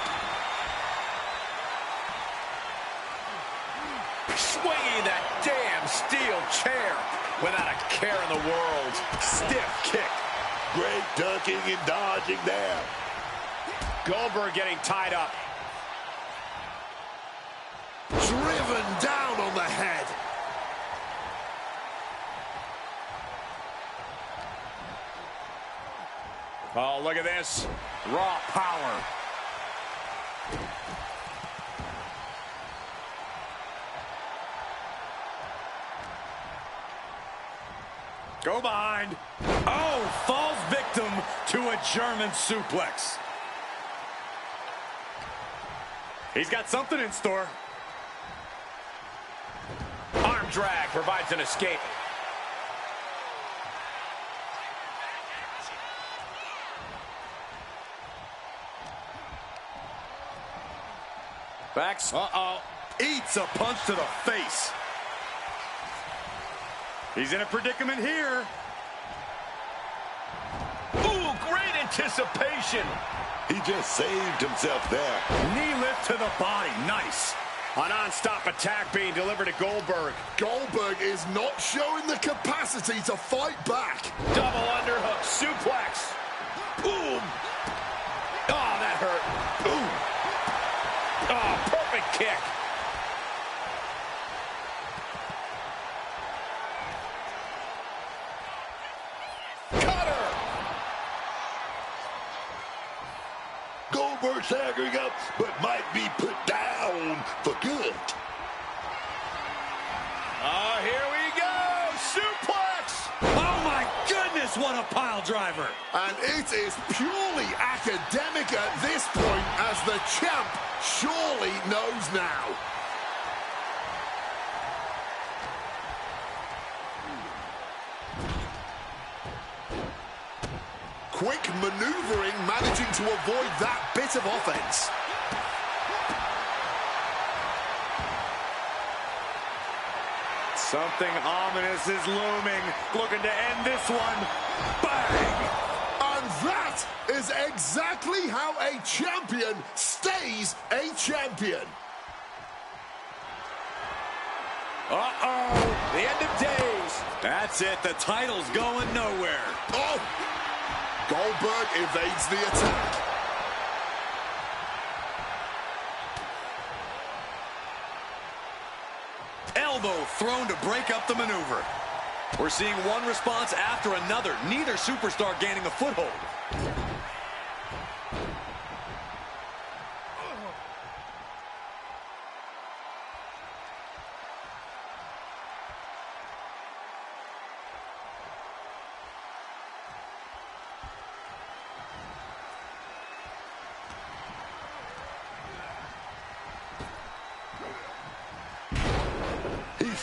Swinging that damn steel chair without a care in the world. Stiff kick. Great ducking and dodging there. Goldberg getting tied up. Driven down on the head. Oh, look at this. Raw power. Go behind. Oh, falls victim to a German suplex. He's got something in store. Arm drag provides an escape. Backs. Uh-oh. Eats a punch to the face. He's in a predicament here. Ooh, great anticipation. He just saved himself there. Knee lift to the body. Nice. A non-stop attack being delivered to Goldberg. Goldberg is not showing the capacity to fight back. Double underhook suplex. Boom. Oh, that hurt. Ooh. Oh, perfect kick. Cutter. Goldberg staggering up, but might be put down for good. Oh, here we go. Suplex. Oh, my goodness, what a pile driver. And it is purely academic at this point, as the champ surely knows now. Quick maneuvering, managing to avoid that bit of offense. Something ominous is looming. Looking to end this one. Bang! And that is exactly how a champion stays a champion. Uh-oh. The end of days. That's it. The title's going nowhere. Oh! Goldberg evades the attack. Elbow thrown to break up the maneuver. We're seeing one response after another. Neither superstar gaining a foothold.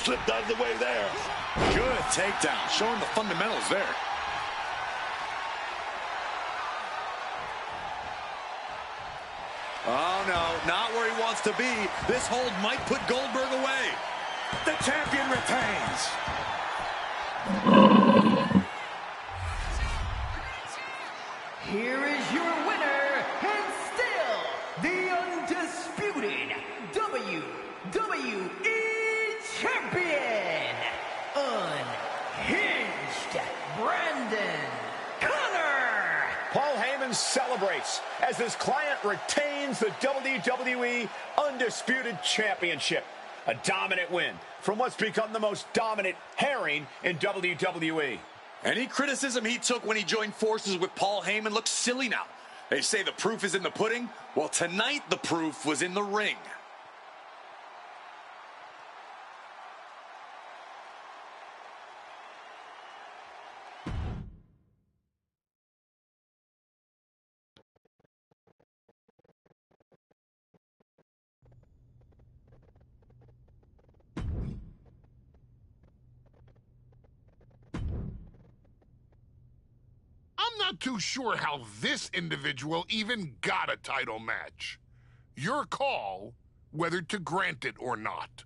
slipped out of the way there. Good takedown, showing the fundamentals there. Oh, no, not where he wants to be. This hold might put Goldberg away. The champion retains. Here is your winner, and still the undisputed WWE Champion, Unhinged Brandon Connor. Paul Heyman celebrates as his client retains the WWE Undisputed Championship. A dominant win from what's become the most dominant herring in WWE. Any criticism he took when he joined forces with Paul Heyman looks silly now. They say the proof is in the pudding. Well, tonight the proof was in the ring. I'm not too sure how this individual even got a title match. Your call whether to grant it or not.